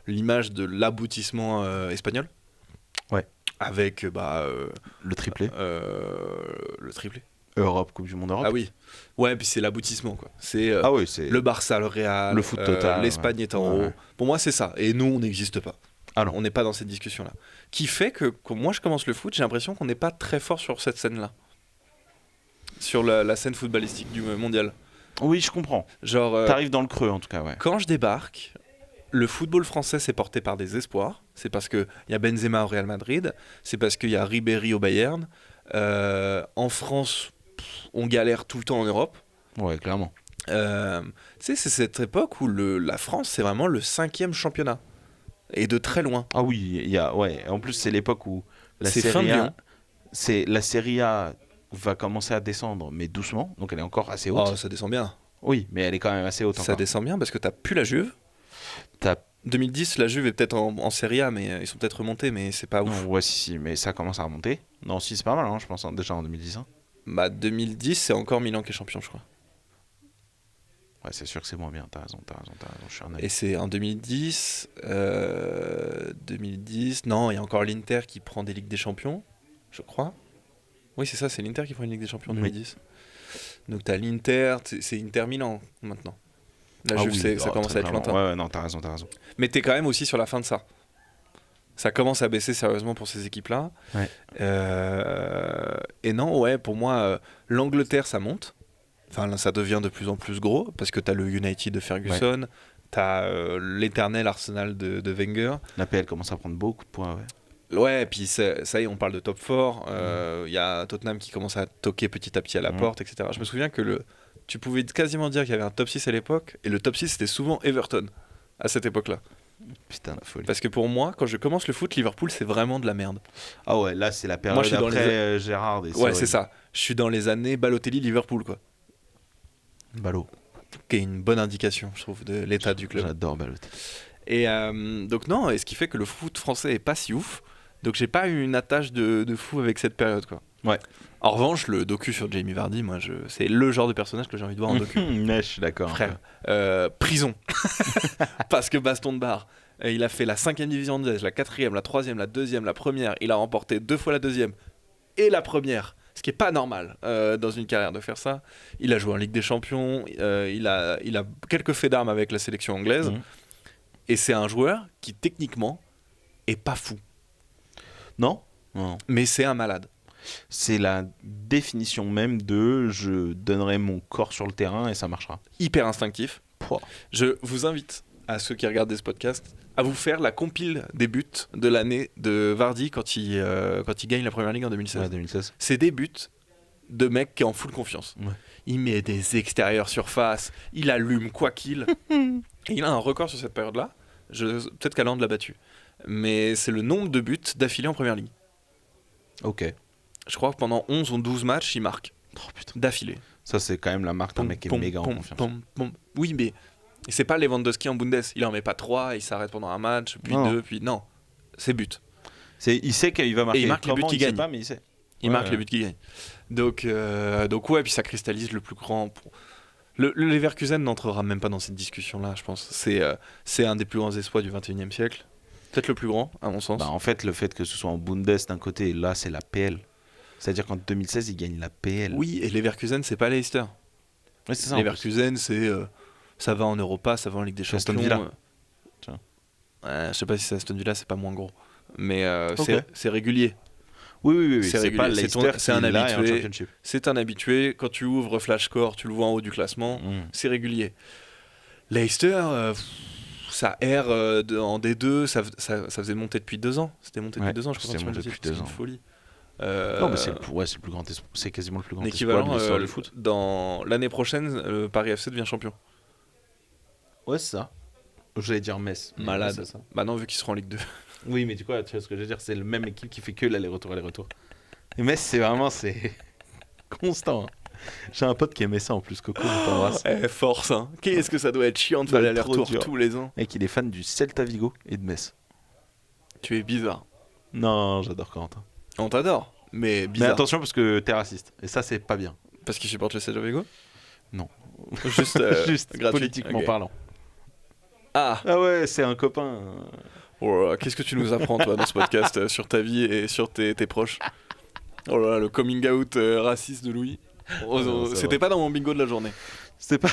l'image de l'aboutissement espagnol. Ouais. Avec Le triplé. le triplé. Europe, Coupe du Monde Europe. Ah oui. Ouais, puis c'est l'aboutissement quoi. C'est Ah oui, c'est le Barça, le Real, le foot total. l'Espagne est en haut. Ouais. Pour moi, c'est ça. Et nous, on n'existe pas. Ah non. On n'est pas dans cette discussion-là. Qui fait que quand moi je commence le foot, j'ai l'impression qu'on n'est pas très fort sur cette scène-là. Sur la scène footballistique du mondial. Oui, je comprends. Genre, T'arrives dans le creux, en tout cas, ouais. quand je débarque, le football français s'est porté par des espoirs. C'est parce qu'il y a Benzema au Real Madrid. C'est parce qu'il y a Ribéry au Bayern. En France, on galère tout le temps en Europe. Ouais, clairement. Tu sais, c'est cette époque où la France, c'est vraiment le 5e championnat. Et de très loin. Ah oui, il y a... Ouais, en plus, c'est l'époque où la C'est fin Serie de A... Lyon. La Serie A va commencer à descendre, mais doucement. Donc, elle est encore assez haute. Oh, ça descend bien. Oui, mais elle est quand même assez haute Ça encore. descend bien parce que t'as plus la Juve. T'as 2010, la Juve est peut-être en Serie A, mais ils sont peut-être remontés, mais c'est pas ouf. Ouais, si, mais ça commence à remonter. Non, si, c'est pas mal, hein, je pense, déjà en 2010. Hein. 2010, c'est encore Milan qui est champion, je crois. Ouais, c'est sûr que c'est moins bien, t'as raison, je suis un Et c'est en 2010, 2010, non, il y a encore l'Inter qui prend des Ligues des Champions, je crois. Oui, c'est ça, c'est l'Inter qui prend une Ligue des Champions en Oui. 2010. Donc t'as l'Inter, c'est Inter Milan maintenant. La Ah Juve, oui, ça commence à être lointain. Ouais, non, t'as raison. Mais t'es quand même aussi sur la fin de ça. Ça commence à baisser sérieusement pour ces équipes-là. Ouais. Et non, ouais, pour moi, l'Angleterre, ça monte. Enfin, là, ça devient de plus en plus gros, parce que t'as le United de Ferguson, t'as l'éternel Arsenal de Wenger. La PL commence à prendre beaucoup de points, ouais. Ouais, et puis ça y est, on parle de top 4. Il y a Tottenham qui commence à toquer petit à petit à la porte, etc. Je me souviens que tu pouvais quasiment dire qu'il y avait un top 6 à l'époque, et le top 6 c'était souvent Everton à cette époque-là. Putain, la folie. Parce que pour moi, quand je commence le foot, Liverpool c'est vraiment de la merde. Ah ouais, là, c'est la période Moi, je suis dans après Gérard. Et Ouais, horrible. c'est ça. Je suis dans les années Balotelli-Liverpool, quoi. Ballot. Qui est une bonne indication, je trouve, de l'état du club. J'adore Balotelli. Et donc non, et ce qui fait que le foot français est pas si ouf. Donc j'ai pas eu une attache de fou avec cette période, quoi. Ouais. En revanche, le docu sur Jamie Vardy, moi, c'est le genre de personnage que j'ai envie de voir en docu. Mais je suis d'accord. Frère, prison. Parce que baston de bar. Et il a fait la 5e division anglaise, la 4e, la 3e, la 2e, la 1re. Il a remporté 2 fois la 2e et la 1re. Ce qui est pas normal dans une carrière de faire ça. Il a joué en Ligue des Champions. Il a quelques faits d'armes avec la sélection anglaise. Mhm. Et c'est un joueur qui, techniquement, est pas fou. Non. Non. Mais c'est un malade. C'est la définition même de je donnerai mon corps sur le terrain et ça marchera. Hyper instinctif. Pouah. Je vous invite, à ceux qui regardent ce podcast, à vous faire la compile des buts de l'année de Vardy quand il gagne la Première Ligue en 2016. Ouais, 2016. C'est des buts de mec qui est en full confiance. Ouais. Il met des extérieurs surface, il allume quoi qu'il. Et il a un record sur cette période-là. Peut-être qu'Haaland l'a battu. Mais c'est le nombre de buts d'affilée en Première Ligue. Ok. Je crois que pendant 11 ou 12 matchs, il marque. Oh putain. D'affilée. Ça, c'est quand même la marque d'un mec qui est méga en confiance. Oui, mais c'est pas Lewandowski en Bundes. Il en met pas 3, il s'arrête pendant un match, puis Non. 2, puis... Non, c'est but. Il sait qu'il va marquer. Et il marque les buts Comment, qu'il il sait gagne. pas, mais il sait. Il Ouais, marque ouais. les buts qu'il gagne. Donc ouais, puis ça cristallise le plus grand... Le Leverkusen n'entrera même pas dans cette discussion-là, je pense. C'est un des plus grands espoirs du 21e siècle. Peut-être le plus grand, à mon sens. Bah, en fait, le fait que ce soit en Bundes d'un côté et là, c'est la PL. C'est-à-dire qu'en 2016, il gagne la PL. Oui, et Leverkusen, c'est pas Leicester. Ouais, c'est ça. en plus. Leverkusen, c'est... ça va en Europa, ça va en Ligue des C'est Aston Champions. Villa. Tiens. Je sais pas si c'est Aston Villa, c'est pas moins gros. Mais Ok. c'est régulier. Oui. C'est C'est pas régulier. Leicester C'est un qui est là et en habitué. Championship. C'est un habitué. Quand tu ouvres Flashscore, tu le vois en haut du classement. C'est régulier. Leicester, ça erre en D2. Ça faisait monter depuis 2 ans. C'était monté depuis Ouais, 2 ans, je crois. c'était quand tu m'as monté dit. depuis C'est 2 une ans. folie. Non, mais c'est le plus grand c'est quasiment le plus grand espoir l'équivalent de l'histoire du foot. dans l'année prochaine, le Paris FC devient champion. Ouais, c'est ça. J'allais dire Metz. mais Malade. ouais, c'est ça. Bah non, vu qu'ils seront en Ligue 2. Oui, mais tu vois ce que je veux dire, c'est le même équipe qui fait que l'aller-retour. Et Metz, c'est vraiment constant. Hein. J'ai un pote qui aimait ça en plus, Coco, je t'embrasse. Force, hein. Qu'est-ce que ça doit être chiant de faire Ça doit être l'aller-retour trop dur. tous les ans. Mec, il est fan du Celta Vigo et de Metz. Tu es bizarre. Non, j'adore Corentin. On t'adore, mais Mais bizarre. attention parce que t'es raciste. Et ça, c'est pas bien. Parce qu'ils supportent le Celta Vigo. Non. Juste, Juste gratuit. politiquement Ok. parlant. Ah, Ah ouais, c'est un copain. oh là là, qu'est-ce que tu nous apprends, toi, dans ce podcast sur ta vie et sur tes proches. Oh là là, le coming out raciste de Louis. Oh, Non, ça c'était va. pas dans mon bingo de la journée. C'est pas.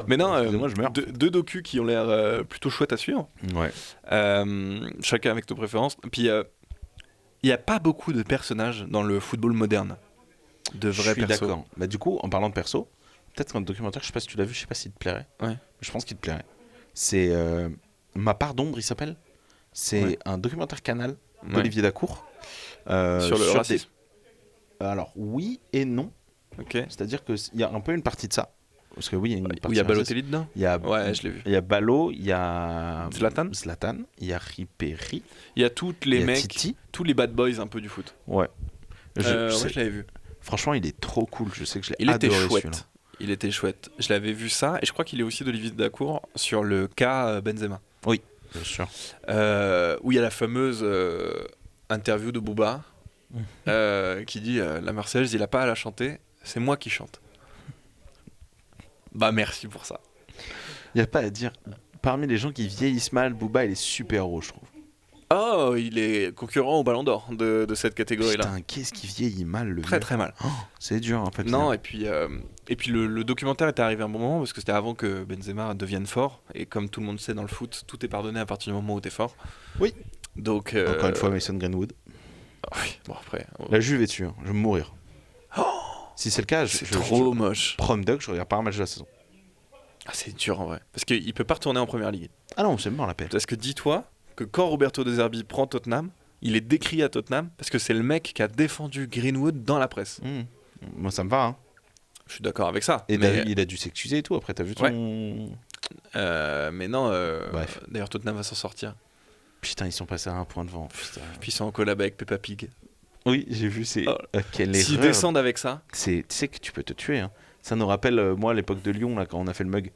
Mais non, Excusez-moi, je meurs. deux docus qui ont l'air plutôt chouettes à suivre. Ouais. Chacun avec nos préférences. Puis, il n'y a pas beaucoup de personnages dans le football moderne. De Je vrais suis persos. d'accord. Bah, du coup, en parlant de perso, peut-être un documentaire, je sais pas si tu l'as vu, je sais pas s'il te plairait. Ouais. Je pense qu'il te plairait. C'est Ma part d'ombre, il s'appelle. C'est Ouais. un documentaire Canal Ouais. d'Olivier Dacour. Sur le racisme. Alors, oui et non. Ok. C'est-à-dire qu'il y a un peu une partie de ça. Parce que oui, il y a une partie Où il y a raciste. Balotelli dedans. Il y a, Ouais, je l'ai vu. il y a Balo, il y a Zlatan. il y a Ripéry, Il y a toutes il les y a mecs, Titi. tous les bad boys un peu du foot. Ouais. Je Ouais, sais- je l'avais vu. Franchement, il est trop cool. Je sais que je l'ai Il était adoré celui-là. chouette. Il était chouette. Je l'avais vu ça, et je crois qu'il est aussi d'Olivier Dacour sur le cas Benzema. Bien sûr. Où il y a la fameuse interview de Booba qui dit la Marseillaise, il a pas à la chanter, c'est moi qui chante. Bah merci pour ça. Il n'y a pas à dire. Parmi les gens qui vieillissent mal, Booba, il est super haut, je trouve. Oh, il est concurrent au Ballon d'Or de cette catégorie-là. Putain, qu'est-ce qui vieillit mal, le Très vieux. très mal. C'est dur, un papier. Non, et puis le documentaire était arrivé à un bon moment parce que c'était avant que Benzema devienne fort. Et comme tout le monde sait dans le foot, tout est pardonné à partir du moment où t'es fort. Oui. Donc. Encore une fois, Mason Greenwood. Oui, bon après. La Juve est dessus, hein. Je vais mourir. Si c'est le cas, C'est trop moche. Prom Dog, je regarde pas un match de la saison. Ah, c'est dur en vrai. Parce qu'il peut pas retourner en première ligue. Ah non, c'est mort la paix. Parce que dis-toi que quand Roberto De Zerbi prend Tottenham, il est décrié à Tottenham parce que c'est le mec qui a défendu Greenwood dans la presse. Moi, ça me va. Hein. Je suis d'accord avec ça. Et mais, il a dû s'excuser et tout. Après, t'as vu ton. mais non, Bref. d'ailleurs Tottenham va s'en sortir. Putain, ils sont passés à un point devant. Putain. Puis ils sont en collab avec Peppa Pig. Oui, j'ai vu. C'est. Oh. Quelle S'ils erreur. descendent avec ça, Tu sais que tu peux te tuer. Hein. Ça nous rappelle, moi, à l'époque de Lyon, là, quand on a fait le mug.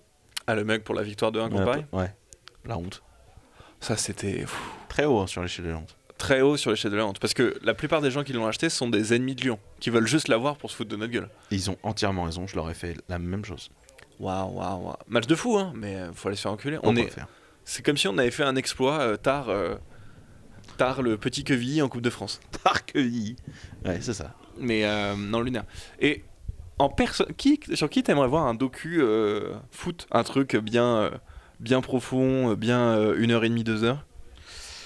le mec pour la victoire de 1 contre Paris, Ouais. La honte. ça c'était Très haut hein, sur l'échelle de la honte. très haut sur l'échelle de la honte. Parce que la plupart des gens qui l'ont acheté sont des ennemis de Lyon, qui veulent juste l'avoir pour se foutre de notre gueule. Et ils ont entièrement raison. Je leur ai fait la même chose. Waouh. Match de fou, hein, mais faut aller se faire enculer. On peut le faire. C'est comme si on avait fait un exploit tard le petit Quevilly en Coupe de France. Tarquevilly. Ouais, c'est ça. Mais non, lunaire. Et en personne, sur qui t'aimerais voir un docu foot, un truc bien profond, bien 1h30, 2 heures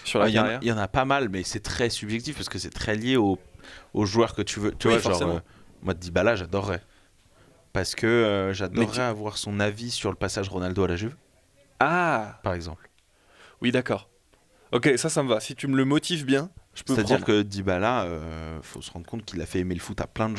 sur la carrière. Il y en a pas mal, mais c'est très subjectif parce que c'est très lié aux joueurs que tu veux. Tu Oui, vois, forcément. genre, moi, Dybala, j'adorerais. Parce que j'adorerais avoir son avis sur le passage Ronaldo à la Juve, Ah, par exemple. oui, d'accord. Ok, ça me va. Si tu me le motives bien, je peux C'est-à-dire prendre. que Dybala, faut se rendre compte qu'il a fait aimer le foot à plein de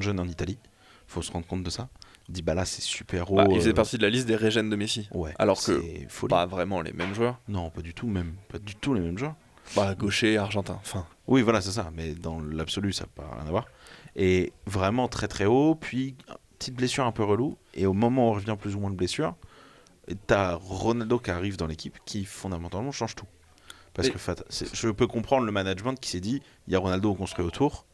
jeunes en Italie. Faut se rendre compte de ça. Dybala, c'est super haut. Bah, il faisait partie de la liste des régènes de Messi. Ouais. Alors que c'est folie. pas vraiment les mêmes joueurs. Non, pas du tout, même. Pas du tout les mêmes joueurs. Bah, gaucher, argentin. Enfin, Oui, voilà, c'est ça. Mais dans l'absolu, ça n'a pas rien à voir. Et vraiment très très haut. Puis, petite blessure un peu relou. Et au moment où on revient plus ou moins de blessure, t'as Ronaldo qui arrive dans l'équipe qui fondamentalement change tout. Parce Mais- que je peux comprendre le management qui s'est dit il y a Ronaldo, on construit autour.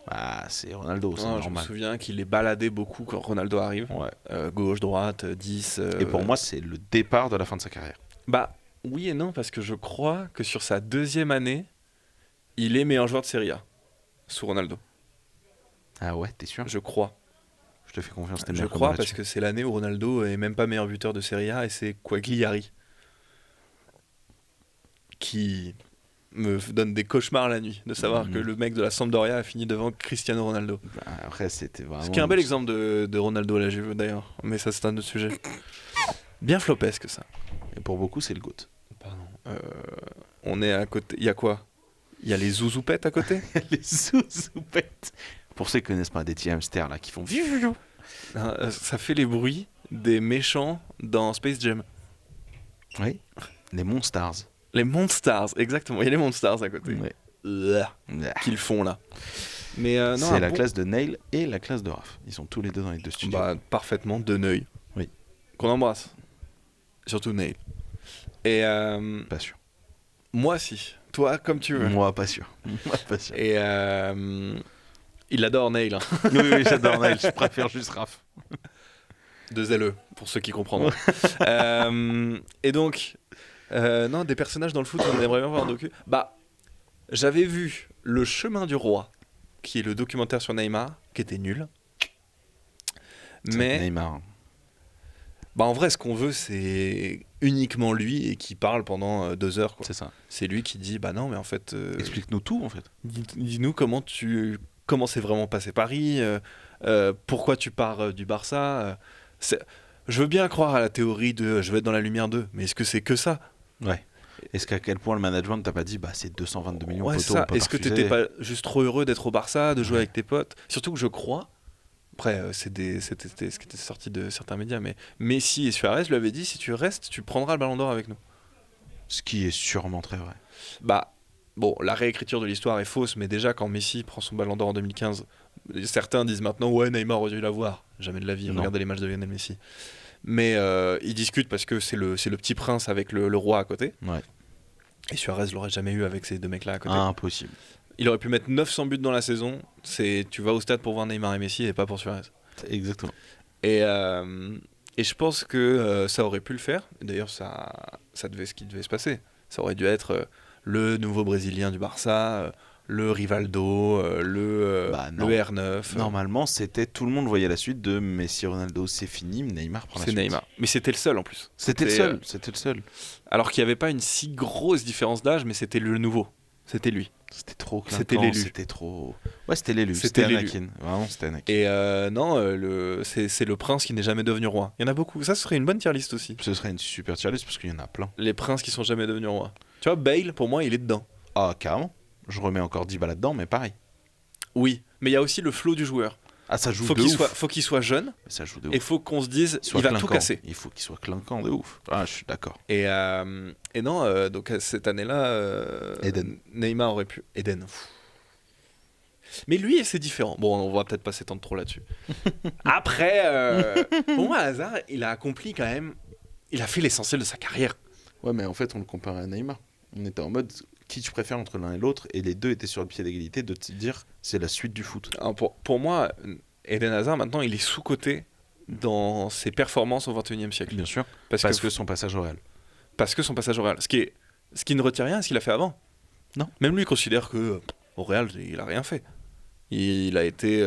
Bah, c'est Ronaldo, c'est non, je me normal. souviens qu'il est baladé beaucoup quand Ronaldo arrive. Ouais. Gauche, droite, 10. Et pour moi, c'est le départ de la fin de sa carrière. Bah, oui et non, parce que je crois que sur sa deuxième année, il est meilleur joueur de Serie A. Sous Ronaldo. Ah ouais, t'es sûr? Je crois. Je te fais confiance. t'es Je meilleur que crois moi parce là-dessus. que c'est l'année où Ronaldo est même pas meilleur buteur de Serie A et c'est Quagliari qui me donne des cauchemars la nuit de savoir que le mec de la Sampdoria a fini devant Cristiano Ronaldo. Bah, après, c'était vraiment. Ce qui est un bel exemple de Ronaldo à la Juve d'ailleurs, mais ça c'est un autre sujet. Bien flopesque ça. Et pour beaucoup, c'est le GOAT. Pardon. On est à côté. Il y a quoi? Il y a les zouzoupettes à côté. Les zouzoupettes. Pour ceux qui connaissent pas des petits hamsters là qui font. Ça fait les bruits des méchants dans Space Jam. Oui. Les Monstars. Les Monstars, exactement. Il y a les Monstars à côté. Ouais. Qu'ils font là. Mais non, C'est un la bon- classe de Neil et la classe de Raph. Ils sont tous les deux dans les deux studios. Bah, parfaitement de Neuil. Oui. Qu'on embrasse. Surtout Neil. Et Pas sûr. moi, si. Toi, comme tu veux. Moi, pas sûr. Moi, pas sûr. Et il adore Neil. Hein. Oui, j'adore Neil. Je préfère juste Raph. Deux LE, pour ceux qui comprendront. Et donc, non, des personnages dans le foot, on aimerait bien voir un docu. Bah, j'avais vu Le Chemin du Roi, qui est le documentaire sur Neymar, qui était nul. Mais Neymar. bah, en vrai, ce qu'on veut, c'est uniquement lui et qui parle pendant 2 heures. Quoi. C'est ça. C'est lui qui dit, bah non, mais en fait, Explique-nous tout en fait. dis-nous comment c'est vraiment passé Paris, pourquoi tu pars du Barça. Je veux bien croire à la théorie de je vais être dans la lumière d'eux, mais est-ce que c'est que ça? Ouais. Est-ce qu'à quel point le management t'a pas dit bah c'est 222 millions Ouais, poteau, c'est ça. on peut Est-ce que refuser. t'étais pas juste trop heureux d'être au Barça, de jouer avec tes potes? Surtout que je crois, après c'était ce qui était sorti de certains médias, mais Messi et Suarez lui avaient dit si tu restes, tu prendras le Ballon d'Or avec nous. Ce qui est sûrement très vrai. Bah, bon, la réécriture de l'histoire est fausse, mais déjà quand Messi prend son Ballon d'Or en 2015, certains disent maintenant ouais Neymar aurait dû l'avoir. Jamais de la vie, Non. regardez les matchs de Lionel Messi. Mais ils discutent parce que c'est le petit prince avec le roi à côté. Ouais. Et Suarez l'aurait jamais eu avec ces deux mecs-là à côté. Impossible. Il aurait pu mettre 900 buts dans la saison. Tu vas au stade pour voir Neymar et Messi et pas pour Suarez. Exactement. Et je pense que ça aurait pu le faire. D'ailleurs, ça devait ce qui devait se passer. Ça aurait dû être le nouveau Brésilien du Barça, le Rivaldo, Bah, le non. R9. Normalement, c'était tout le monde voyait la suite de Messi, Ronaldo, c'est fini, Neymar prend la C'est suite. Neymar. Mais c'était le seul en plus. C'était le seul. C'était le seul. Alors qu'il n'y avait pas une si grosse différence d'âge, mais c'était le nouveau. C'était lui. C'était trop clinquant. C'était l'élu. C'était trop. Ouais, c'était l'élu. C'était C'était l'élu. Anakin. Vraiment, c'était Anakin. Et non, c'est le prince qui n'est jamais devenu roi. Il y en a beaucoup. Ça, ce serait une bonne tier list aussi. Ce serait une super tier list parce qu'il y en a plein. Les princes qui sont jamais devenus rois. Tu vois, Bale, pour moi, il est dedans. Ah, carrément. Je remets encore 10 balles là-dedans, mais pareil. Oui, mais il y a aussi le flow du joueur. Ah, ça joue Faut de qu'il ouf. soit jeune Ça joue de et ouf. faut qu'on se dise, Soit il va clinquant. tout casser. Il faut qu'il soit clinquant de ouf. Ah, je suis d'accord. Et non, donc cette année-là, Eden. Neymar aurait pu. Eden. Pff. Mais lui, c'est différent. Bon, on va peut-être pas s'étendre trop là-dessus. Après, pour moi, Hazard, il a accompli quand même. Il a fait l'essentiel de sa carrière. Ouais, mais en fait, on le comparait à Neymar. On était en mode qui tu préfères entre l'un et l'autre, et les deux étaient sur le pied d'égalité de te dire c'est la suite du foot. Alors, pour moi, Eden Hazard, maintenant, il est sous-coté dans ses performances au XXIe siècle. Bien sûr. Parce Parce que que son passage au Real. Parce que son passage au Real. Ce qui ne retient rien à ce qu'il a fait avant. Non. Même lui considère que au Real, il a rien fait. Il a été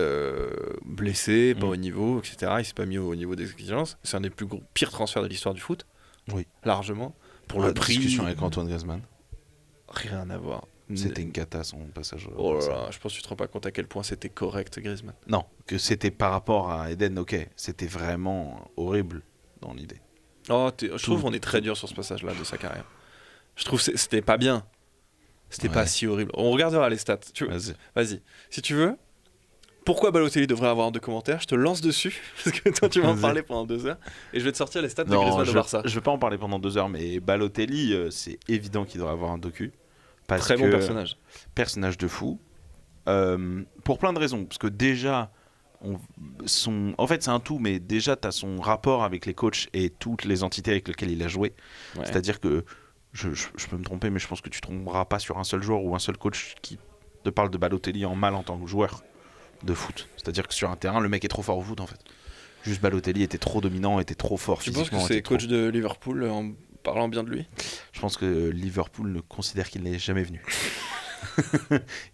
blessé, pas au niveau, etc. Il s'est pas mis au niveau des exigences. C'est un des pires transferts de l'histoire du foot. Oui. Largement. Pour le prix. Discussion avec Antoine Griezmann. Rien à voir. C'était une cata son passage au Oh là Barça. là, je pense que tu te rends pas compte à quel point c'était correct, Griezmann. Non, que c'était par rapport à Eden, ok. C'était vraiment horrible dans l'idée. Oh, je trouve qu'on est très dur sur ce passage-là de sa carrière. Je trouve que c'était pas bien. C'était pas Ouais. si horrible. On regardera les stats. Vas-y. Vas-y. Si tu veux, pourquoi Balotelli devrait avoir un de commentaires, je te lance dessus, parce que toi tu vas en Vas-y. parler pendant 2 heures, et je vais te sortir les stats de Non, Griezmann au Barça. je vais pas en parler pendant 2 heures, mais Balotelli, c'est évident qu'il doit avoir un docu. Parce Très que bon personnage. personnage de fou. Pour plein de raisons. Parce que déjà, en fait, c'est un tout, mais déjà, tu as son rapport avec les coachs et toutes les entités avec lesquelles il a joué. Ouais. C'est-à-dire que, je peux me tromper, mais je pense que tu ne tromperas pas sur un seul joueur ou un seul coach qui te parle de Balotelli en mal en tant que joueur de foot. C'est-à-dire que sur un terrain, le mec est trop fort au foot, en fait. Juste Balotelli était trop dominant, était trop fort Tu penses physiquement. que c'est était trop- coach de Liverpool en parlant bien de lui? Je pense que Liverpool ne considère qu'il n'est jamais venu.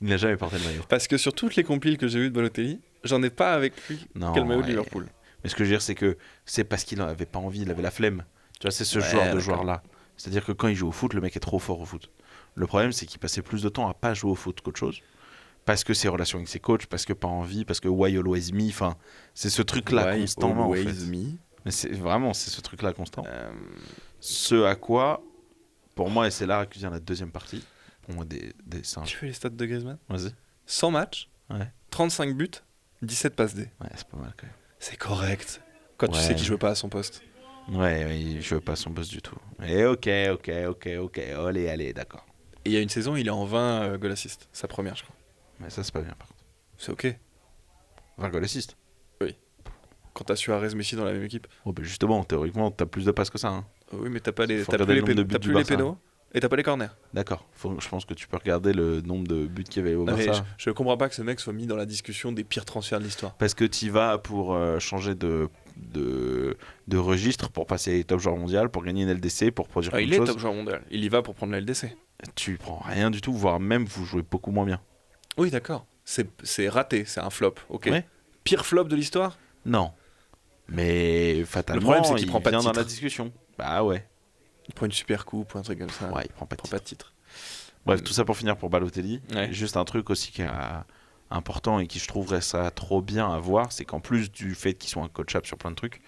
Il n'a jamais porté le maillot. Parce que sur toutes les compiles que j'ai vues de Balotelli, j'en ai pas avec lui Non, quel maillot de ouais. Liverpool. Mais ce que je veux dire, c'est que c'est parce qu'il n'avait pas envie, il avait la flemme. Tu vois, c'est ce Ouais, genre de d'accord. joueur-là. C'est-à-dire que quand il joue au foot, le mec est trop fort au foot. Le problème, c'est qu'il passait plus de temps à pas jouer au foot qu'autre chose. Parce que ses relations avec ses coachs, parce que pas envie, parce que why always me. Enfin, c'est ce truc-là Why constamment. En always fait. me. Mais c'est vraiment, c'est ce truc-là constant. Euh, Ce à quoi, pour moi, et c'est là que vient la deuxième partie. Pour moi, des singes. Tu fais les stats de Griezmann? Vas-y. 100 matchs, Ouais. 35 buts, 17 passes D. Ouais, c'est pas mal quand même. C'est correct. Quand tu Ouais. sais qu'il joue pas à son poste. Ouais, je veux pas son boss du tout. Et ok. Allez, d'accord. Et il y a une saison, il est en 20 goal assist. Sa première, je crois. Mais ça, c'est pas bien par contre. C'est ok. 20 goal assist. Quand t'as Suarez Messi dans la même équipe. Oh, bah justement, théoriquement, t'as plus de passes que ça. Hein. Oui, mais t'as pas les, Faut t'as regarder plus le les, nombre de buts t'as du plus les Barça. pénaux et t'as pas les corners. D'accord. Je pense que tu peux regarder le nombre de buts qu'il y avait au Non, mais Barça. je comprends pas que ce mec soit mis dans la discussion des pires transferts de l'histoire. Parce que tu vas pour changer de registre, pour passer top joueur mondial, pour gagner une LDC, pour produire Il quelque est chose. top joueur mondial. Il y va pour prendre la LDC. Tu prends rien du tout, voire même vous jouez beaucoup moins bien. Oui, d'accord. C'est raté, c'est un flop. Ok. Ouais. Pire flop de l'histoire? Non. Mais fatalement, Le problème, c'est qu'il il prend pas de vient dans la titre. discussion. Bah ouais. Il prend une super coupe ou un truc comme ça. Ouais, il prend pas Il de prend titre. pas de titre. Bref, tout ça pour finir pour Balotelli. Ouais. Juste un truc aussi qui est important et qui je trouverais ça trop bien à voir, c'est qu'en plus du fait qu'ils sont incoachables sur plein de trucs,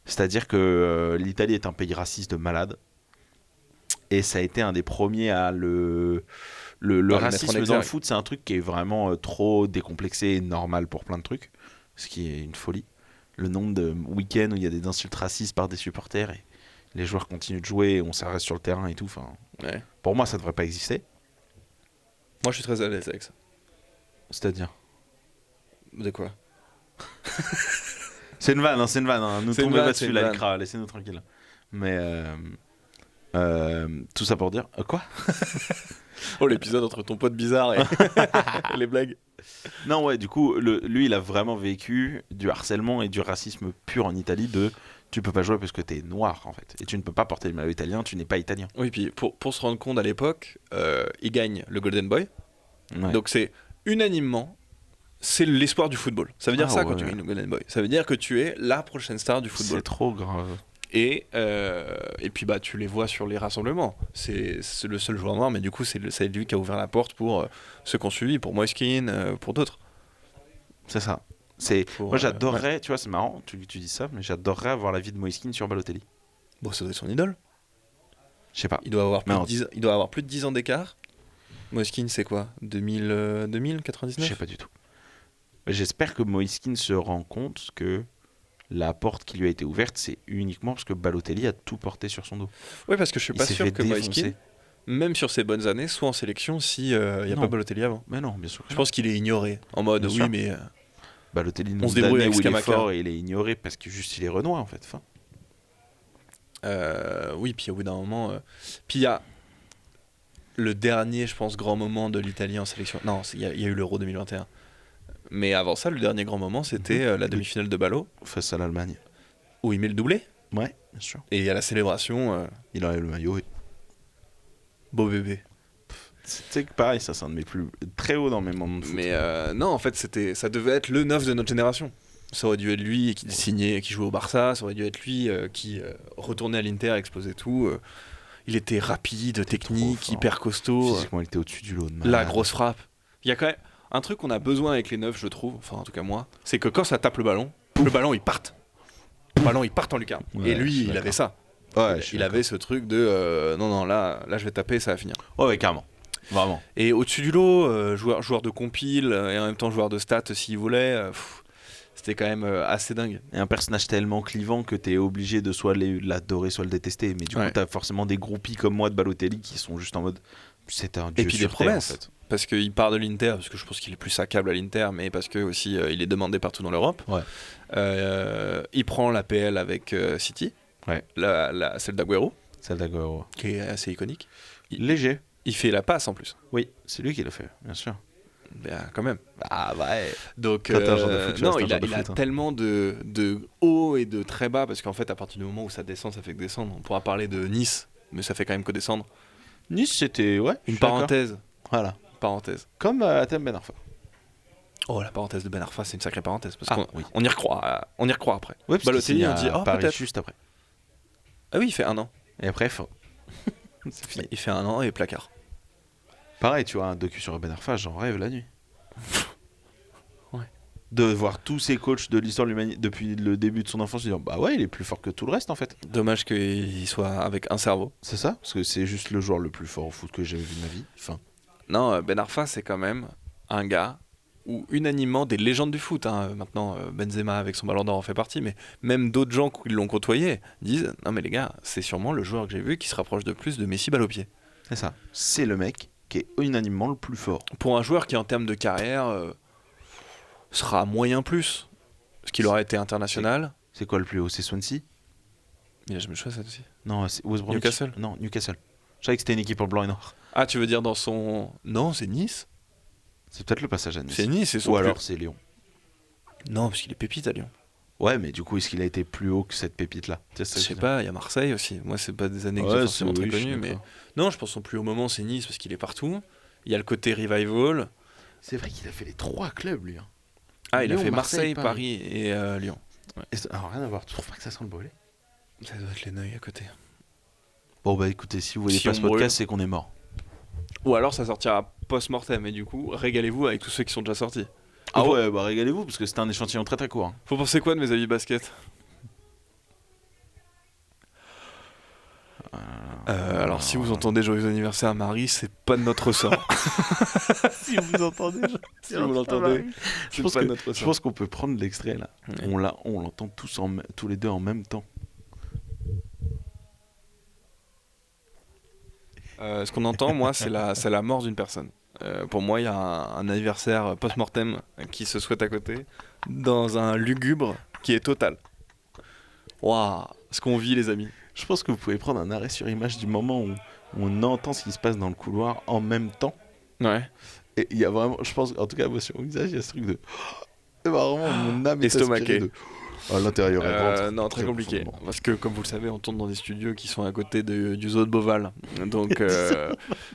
c'est-à-dire que l'Italie est un pays raciste de malade. Et ça a été un des premiers à le mettre en racisme dans exergue. le foot, c'est un truc qui est vraiment trop décomplexé et normal pour plein de trucs, ce qui est une folie. Le nombre de week-ends où il y a des insultes racistes par des supporters et les joueurs continuent de jouer, et on s'arrête sur le terrain et tout. Enfin, Ouais. pour moi, ça devrait pas exister. Moi, je suis très à l'aise avec ça. C'est-à-dire, De quoi? c'est une vanne, hein. Nous C'est une tombez vanne, pas c'est dessus, une là, vanne. Lycra, laissez-nous tranquille. Mais tout ça pour dire quoi? Oh, l'épisode entre ton pote bizarre et les blagues. Non, ouais, du coup, lui, il a vraiment vécu du harcèlement et du racisme pur en Italie de tu peux pas jouer parce que t'es noir, en fait. Et tu ne peux pas porter le maillot italien, tu n'es pas italien. Oui, puis pour se rendre compte à l'époque, il gagne le Golden Boy. Ouais. Donc c'est unanimement, c'est l'espoir du football. Ça veut dire Ah ça quand ouais. tu gagnes le Golden Boy. Ça veut dire que tu es la prochaine star du football. C'est trop grave. Et puis bah tu les vois sur les rassemblements. C'est le seul joueur noir, mais du coup c'est lui qui a ouvert la porte pour ceux qui ont suivi, pour Moiskin, pour d'autres. C'est ça. Pour, Moi, j'adorerais, tu vois, c'est marrant, tu dis ça, mais j'adorerais avoir la vie de Moiskin sur Balotelli. Bon, ça doit être son idole. Je sais pas. Il doit avoir plus, Non. de 10, il doit avoir plus de 10 ans d'écart. Moiskin, c'est quoi 2000, 99 Je sais pas du tout. J'espère que Moiskin se rend compte que la porte qui lui a été ouverte, c'est uniquement parce que Balotelli a tout porté sur son dos. Oui, parce que je suis Il pas s'est sûr fait que Moiskin, défoncer. même sur ses bonnes années, soit en sélection si il n'y a Non. pas Balotelli avant. Mais non, bien sûr. que Je non. pense qu'il est ignoré. En mode, Bien oui, sûr. mais. Balotelli, On se débrouille avec où il est Scamacca. fort et il est ignoré parce que juste il est renois en fait. Enfin, Oui, puis au bout d'un moment. Puis il y a le dernier, je pense, grand moment de l'Italie en sélection. Non, il y a eu l'Euro 2021. Mais avant ça, le dernier grand moment, c'était la demi-finale de Ballot, face à l'Allemagne. où il met le doublé. Ouais, bien sûr. Et il y a la célébration, Il enlève le maillot. beau bébé. C'est que pareil, ça c'est un de mes plus très haut dans mes moments de foot. Mais non, en fait, ça devait être le neuf de notre génération. Ça aurait dû être lui qui signait, qui jouait au Barça. Ça aurait dû être lui qui retournait à l'Inter, explosait tout. Il était rapide, technique, trop fort. hyper costaud. Physiquement, il était au-dessus du lot. De La malade. grosse frappe. Il y a quand même un truc qu'on a besoin avec les neufs, je trouve. Enfin, en tout cas moi, c'est que quand ça tape le ballon il parte. Le ballon il part en lucarne. Ouais, Et je lui, suis il d'accord. avait ça. Ouais, Il avait ce truc de non, là je vais taper, ça va finir. Ouais, carrément. Vraiment. Et au-dessus du lot, joueur de compile et en même temps joueur de stats s'il voulait, c'était quand même assez dingue. Et un personnage tellement clivant que t'es obligé de soit l'adorer, soit le détester. Mais du coup, Ouais. t'as forcément des groupies comme moi de Balotelli qui sont juste en mode. C'est un dieu Et puis sur des terre, promesses. en fait. Parce qu'il part de l'Inter, parce que je pense qu'il est plus saccable à l'Inter, mais parce que aussi il est demandé partout dans l'Europe. Ouais. Il prend la PL avec City, Ouais. celle d'Aguero, Celle d'Aguero. qui est assez iconique. Léger. Il fait la passe en plus. Oui, c'est lui qui l'a fait, bien sûr. Ben, quand même. Ah ouais. Donc, Quand t'es un joueur de foot, tu non, restes un il joueur a, de il a foot, hein. tellement de hauts et de très bas, parce qu'en fait, à partir du moment où ça descend, ça fait que descendre. On pourra parler de Nice, mais ça fait quand même que descendre. Nice, c'était. Ouais. je Une suis d'accord. parenthèse. Voilà. Parenthèse. Comme Thème Ben Arfa. Oh, la parenthèse de Ben Arfa, c'est une sacrée parenthèse. Parce Ah, qu'on oui. on y recroit. On y recroit après. Ouais, parce Balotelli, qu'il on dit, signe à oh, Paris peut-être. juste après. Ah oui, il fait 1 an. Et après, c'est fini. Il fait 1 an et placard. Pareil, tu vois, un docu sur Ben Arfa, j'en rêve la nuit. Ouais. De voir tous ces coachs de l'histoire de l'humanité depuis le début de son enfance se dire bah ouais, il est plus fort que tout le reste en fait. Dommage qu'il soit avec un cerveau. C'est ça, parce que c'est juste le joueur le plus fort au foot que j'ai vu de ma vie. Enfin, Non, Ben Arfa, c'est quand même un gars où unanimement des légendes du foot, hein, maintenant Benzema avec son ballon d'or en fait partie, mais même d'autres gens qui l'ont côtoyé disent non mais les gars, c'est sûrement le joueur que j'ai vu qui se rapproche de plus de Messi balle au pied. c'est ça. C'est le mec qui est unanimement le plus fort. Pour un joueur qui en termes de carrière sera moyen plus, parce qu'il aurait été international. C'est quoi le plus haut? C'est Swansea? Il a jamais joué ça aussi. Non, c'est West Bromwich. Newcastle. Non, Newcastle. Je savais que c'était une équipe en blanc et noir. Ah, tu veux dire dans son... Non, c'est Nice. C'est peut-être le passage à Nice. C'est Nice, c'est son Ou plus- alors c'est Lyon. Non, parce qu'il est pépite à Lyon. Ouais, mais du coup, est-ce qu'il a été plus haut que cette pépite-là? Je sais pas, il y a Marseille aussi. Moi, c'est pas des années que j'ai Ouais, forcément c'est très oui, je suis connues, mais... d'accord. Non, je pense que son plus haut moment, c'est Nice, parce qu'il est partout. Il y a le côté revival. C'est vrai qu'il a fait les 3 clubs, lui. Hein. Ah, il a Lyon, fait Marseille, Marseille, Paris et Lyon. Alors, rien à voir. Tu trouves pas que ça sent le brûlé? Ça doit être les Neuilly à côté. Bon, bah écoutez, si vous voyez Si pas on ce brûle. podcast, c'est qu'on est mort. Ou alors ça sortira post-mortem, et du coup, régalez-vous avec tous ceux qui sont déjà sortis. Ah Faut- ouais, bah régalez-vous, parce que c'était un échantillon très très court. Hein. Faut penser quoi de mes avis basket Alors, si vous entendez joyeux anniversaire Marie, c'est pas de notre sort. Si vous entendez, Si vous l'entendez, je c'est pense pas de que- notre je sort. pense qu'on peut prendre l'extrait là. Ouais. On l'entend tous les deux en même temps. Ce qu'on entend, moi, c'est la mort d'une personne. Pour moi, il y a un anniversaire post-mortem qui se souhaite à côté, dans un lugubre qui est total. Waouh, ce qu'on vit, les amis. Je pense que vous pouvez prendre un arrêt sur image du moment où on entend ce qui se passe dans le couloir en même temps. Ouais. Et il y a vraiment, je pense, en tout cas, moi, sur mon visage, il y a ce truc de. Et vraiment, mon âme est Estomaqué. aspirée de. Oh, l'intérieur est ventre. Non, très compliqué. profondément. Parce que, comme vous le savez, on tourne dans des studios qui sont à côté du zoo de Beauval. Donc,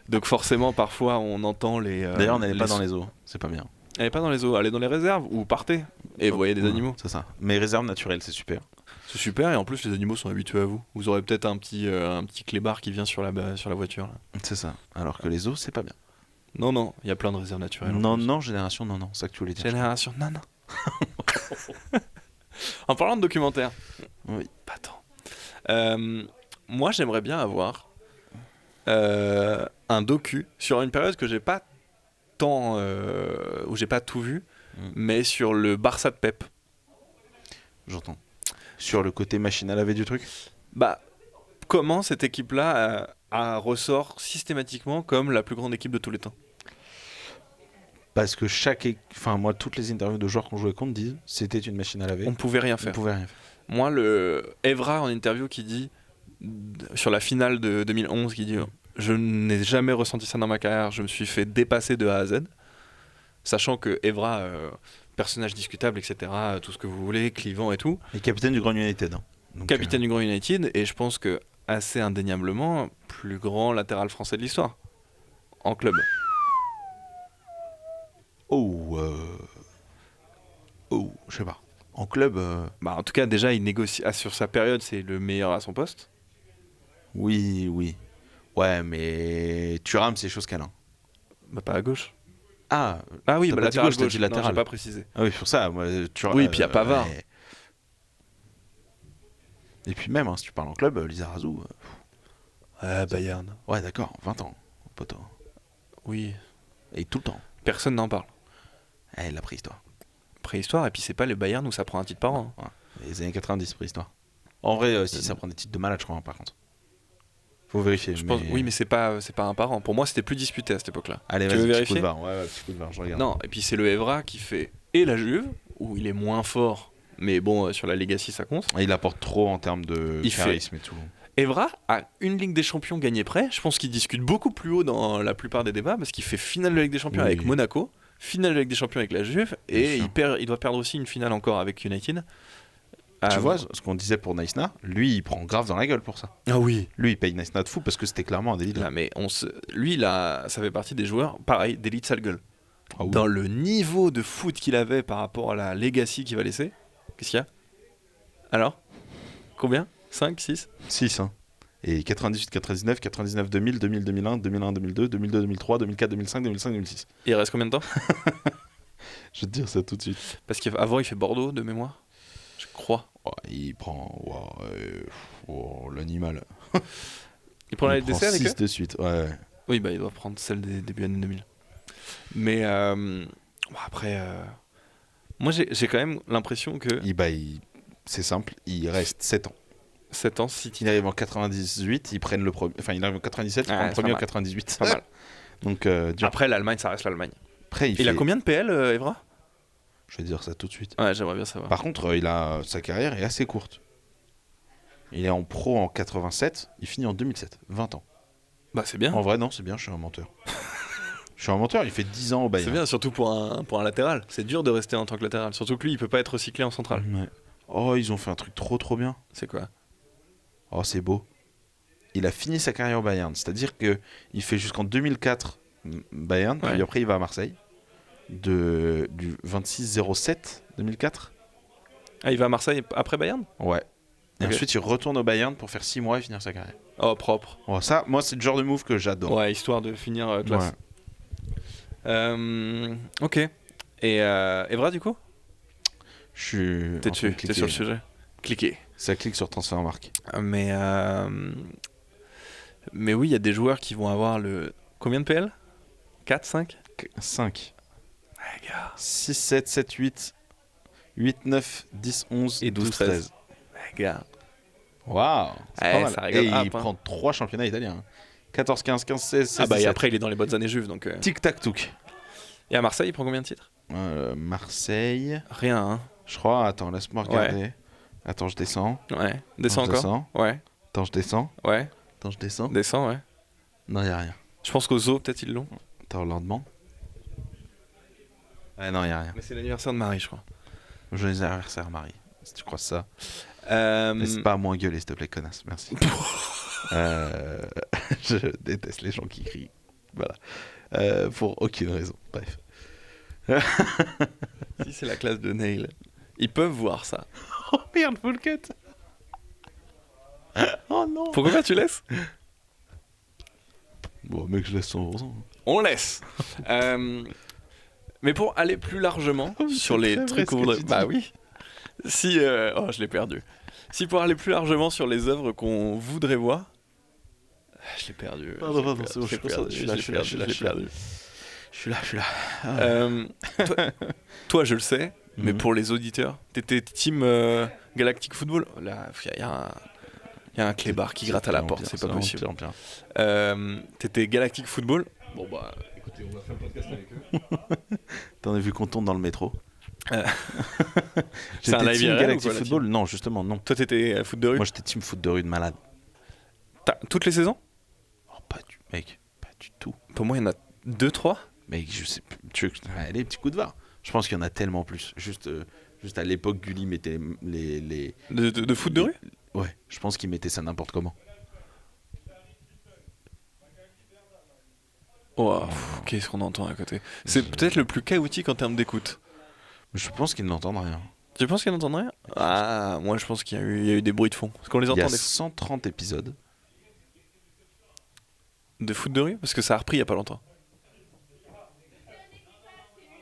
donc forcément, parfois, on entend les... D'ailleurs, n'allez pas dans les eaux, c'est pas bien. Allez pas dans les zoos, allez dans les réserves ou partez et vous voyez des Ouais, animaux. C'est ça. Mais réserve naturelle, c'est super. C'est super et en plus, les animaux sont habitués à vous. Vous aurez peut-être un petit clébard qui vient sur la voiture. Là. C'est ça. Alors que les eaux, c'est pas bien. Non, il y a plein de réserves naturelles. en Non, plus. non, génération, non, c'est ça que tu voulais dire. Génération, non. En parlant de documentaire. Oui. Pas tant. Moi, j'aimerais bien avoir un docu sur une période que j'ai pas tant. Où j'ai pas tout vu, mais sur le Barça de Pep. J'entends. Sur le côté machine à laver du truc. Bah, comment cette équipe-là ressort systématiquement comme la plus grande équipe de tous les temps? Parce que enfin moi, toutes les interviews de joueurs qu'on jouait contre disent c'était une machine à laver. On ne pouvait rien On faire. pouvait rien faire. Moi, le Evra en interview qui dit sur la finale de 2011, qui dit je n'ai jamais ressenti ça dans ma carrière, je me suis fait dépasser de A à Z, sachant que Evra, personnage discutable, etc., tout ce que vous voulez, clivant et tout, Et capitaine du Grand United. Hein. Donc, capitaine du Grand United, et je pense que assez indéniablement plus grand latéral français de l'histoire en club. Oh, je sais pas. En club, Bah, en tout cas, déjà, il négocie sur sa période, c'est le meilleur à son poste. oui. Ouais, mais Thuram, c'est chose qu'elle. Hein. Bah, pas à gauche. Ah, Ah oui, t'as bah, pas dit latéral gauche, t'as gauche. dit Non, latéral. j'ai pas précisé. ah oui, pour ça, moi, Thuram. Oui, puis y a Pavard. ouais. Et puis même, hein, si tu parles en club, Lizarazu. Bayern. Ouais, d'accord, 20 ans, poteau. Oui. Et tout le temps. Personne n'en parle. La préhistoire. Préhistoire, et puis c'est pas le Bayern où ça prend un titre par an. Ouais. Les années 90, préhistoire. En vrai, si ça prend des titres de malade, je crois, hein, par contre. Faut vérifier. Je pense, oui, mais c'est pas un par an. Pour moi, c'était plus disputé à cette époque-là. Allez, Tu vas-y, veux petit coup de vérifier VAR. Ouais, petit coup de VAR, je regarde. Non, et puis c'est le Evra qui fait et la Juve, où il est moins fort, mais bon, sur la Legacy, ça compte. Il apporte trop en termes de Il fait- charisme et tout. Evra a une Ligue des Champions gagnée près. Je pense qu'il discute beaucoup plus haut dans la plupart des débats parce qu'il fait finale de la Ligue des Champions Oui. avec Monaco, finale de la Ligue des Champions avec la Juve, Bien et sûr. il doit perdre aussi une finale encore avec United. Tu Ah, vois, ce qu'on disait pour Naïsna, lui, il prend grave dans la gueule pour ça. Ah oui. Lui, il paye Naïsna de fou parce que c'était clairement un délit. Là, mais lui, là, ça fait partie des joueurs, pareil, d'élite sale gueule. Ah oui. Dans le niveau de foot qu'il avait par rapport à la Legacy qu'il va laisser, qu'est-ce qu'il y a? Alors? Combien? 5, 6? 6, hein. Et 98, 99, 99, 2000, 2000, 2001, 2001, 2002, 2002, 2003, 2004, 2005, 2005, 2006. Il reste combien de temps? Je vais te dire ça tout de suite. Parce qu'avant, il fait Bordeaux de mémoire. Je crois. Oh, il prend l'animal. Il prend la Il prend LDC avec 6 eux. de suite. Ouais. Oui, bah il doit prendre celle des débuts années 2000. Mais bon, après, moi j'ai quand même l'impression que C'est simple, il reste 7 ans. 7 ans, City. Il arrive en 98, ils prennent le premier. Enfin, il arrive en 97, ils Ouais, prennent le c'est premier pas en mal. 98. Pas mal. Donc, dur. Après, l'Allemagne, ça reste l'Allemagne. Après, Il a combien de PL, Evra? Je vais dire ça tout de suite. Ouais, j'aimerais bien savoir. Par contre, sa carrière est assez courte. Il est en pro en 87, il finit en 2007, 20 ans. Bah, c'est bien. En vrai, non, c'est bien, je suis un menteur. Je suis un menteur, il fait 10 ans au Bayern. C'est bien, surtout pour un latéral. C'est dur de rester en tant que latéral. Surtout que lui, il peut pas être recyclé en centrale. Ouais. Oh, ils ont fait un truc trop bien. C'est quoi? Oh, c'est beau. Il a fini sa carrière au Bayern, c'est-à-dire que il fait jusqu'en 2004 Bayern, Ouais. puis après il va à Marseille. Du 26-07 2004. Ah, il va à Marseille après Bayern? Ouais. Et Ok. ensuite il retourne au Bayern pour faire 6 mois et finir sa carrière. Oh, propre. Oh, ça, moi, c'est le genre de move que j'adore. Ouais, histoire de finir classe. Ouais. Ok. Et Evra, du coup? Je suis. T'es en train de dessus, t'es cliquer. sur le sujet. Cliquez. Ça clique sur Transfermarkt. Mais oui, il y a des joueurs qui vont avoir le. Combien de PL? 4, 5? 5, Ouais, gars. 6, 7, 7, 8, 8, 9, 10, 11 Et 12, 13. Ouais, gars. Waouh, c'est Ouais, pas mal. ça rigole Et up, il hein. prend 3 championnats italiens. 14, 15, 15, 16, 16, Ah bah et 17. après, il est dans les bonnes années juives. Donc, Tic-tac-touc. Et à Marseille, il prend combien de titres? Marseille, Rien, hein. je crois. Attends, laisse-moi regarder. Attends, je descends. Ouais. Descends Attends, je encore? descends. Ouais. Attends, je descends. Ouais. Attends, je descends. Descends, ouais. Non, y'a rien. Je pense qu'au zoo, peut-être ils l'ont. Attends, on leur demande. Ouais, non, y'a rien. Mais c'est l'anniversaire de Marie, je crois. Joyeux anniversaire, Marie. Si tu crois ça. Euh... Laisse pas à moins gueuler, s'il te plaît, connasse. Merci. Je déteste les gens qui crient. Voilà. Pour aucune raison. Bref. Si c'est la classe de Nail, ils peuvent voir ça. Oh merde, full cut. Oh non. Pourquoi tu laisses? Bon, mec, je laisse 100%. On laisse. Mais pour aller plus largement Oh, mais sur c'est les très trucs vrai ce qu'on que voudrait. tu Bah dis. oui. Si. Oh, je l'ai perdu. Si pour aller plus largement sur les œuvres qu'on voudrait voir. Je l'ai perdu. Pardon, je l'ai pardon, perdu, c'est bon, je l'ai je suis là, perdu, je suis là, je l'ai perdu, je suis je l'ai là. perdu. Je suis là. Toi, je le sais, mais Mhm. pour les auditeurs, t'étais team Galactic Football. Là, il y a un clébard qui gratte à la porte, c'est pas possible. T'étais Galactic Football. Bon bah, écoutez, on va faire le podcast avec eux. T'en as vu qu'on tourne dans le métro. Euh, c'est un J'étais live team IRL Galaxy ou quoi, la Football. Non, justement, non. Toi, t'étais foot de rue. Moi, j'étais team foot de rue de malade. Toutes les saisons? Oh, mec, pas du tout. Pour moi, il y en a 2-3. Mec, je sais plus. Allez, petit coup de var. Je pense qu'il y en a tellement plus. Juste à l'époque, Gulli mettait les. De foot de rue? Ouais, je pense qu'il mettait ça n'importe comment. Oh, qu'est-ce qu'on entend à côté? C'est peut-être le plus chaotique en termes d'écoute. Je pense qu'ils n'entendent rien. Tu penses qu'ils n'entendent rien? Ah, moi je pense qu'il y a eu des bruits de fond. Parce qu'on les Il y a entend des 130 épisodes. de foot de rue? Parce que ça a repris il y a pas longtemps.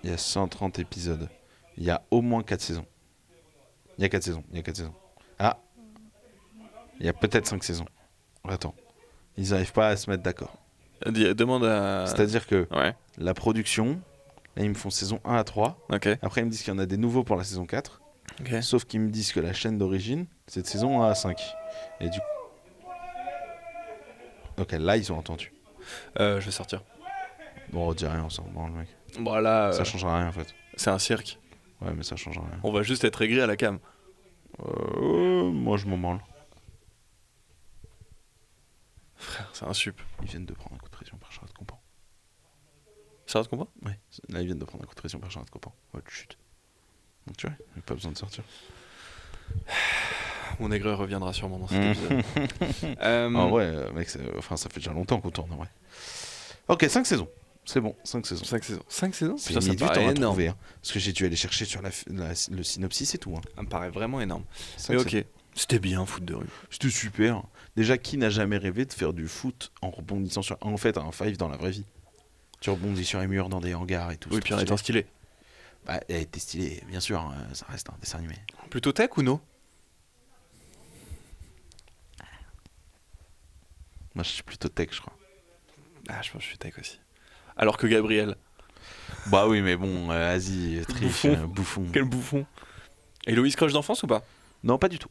Il y a 130 épisodes. Il y a au moins 4 saisons. Il y a 4 saisons. Ah. Il y a peut-être 5 saisons. Attends. Ils n'arrivent pas à se mettre d'accord. Demande à. C'est-à-dire que Ouais, la production, là, ils me font saison 1 à 3. ok. Après, ils me disent qu'il y en a des nouveaux pour la saison 4. Ok. Sauf qu'ils me disent que la chaîne d'origine, c'est de saison 1 à 5. Et du coup... Ok, là, ils ont entendu. Je vais sortir. Bon, on dit rien, on s'en branle, mec. Bon, là, Ça changera rien, en fait. c'est un cirque. Ouais, mais ça changera rien. On va juste être aigri à la cam. Moi, je m'en branle. Frère, c'est un sup. Ils viennent de prendre un coup de pression par Charlotte Compan. Ça te comprends? Ouais, là, ils viennent de prendre un coup de pression par Charlotte Compan. Ouais, chut. Donc, tu vois, il n'y a pas besoin de sortir. Mon aigreur reviendra sûrement dans cet épisode. En vrai, mec, enfin, ça fait déjà longtemps qu'on tourne, en vrai. Ok, 5 saisons. C'est bon, 5 saisons. 5 saisons. 5 saisons? C'est Putain, ça me mis du temps paraît à énorme. trouver, hein, parce que j'ai dû aller chercher sur le synopsis et tout. Hein. Ça me paraît vraiment énorme. 5 Mais saisons. ok, c'était bien, foot de rue. C'était super. Déjà, qui n'a jamais rêvé de faire du foot en rebondissant sur... En fait, un five dans la vraie vie. Tu rebondis sur les murs dans des hangars et tout. Oui, c'est puis en trop étant stylé. stylé. Bah, elle était stylée, bien sûr, hein, ça reste un dessin animé. Plutôt tech ou no? Moi, je suis plutôt tech, je crois. Ah, je pense que je suis tech aussi. Alors que Gabriel. Bah oui, mais bon, vas-y, triche, Bouffon. bouffon. Quel bouffon. Et Loïs Crush d'enfance ou pas? Non, pas du tout.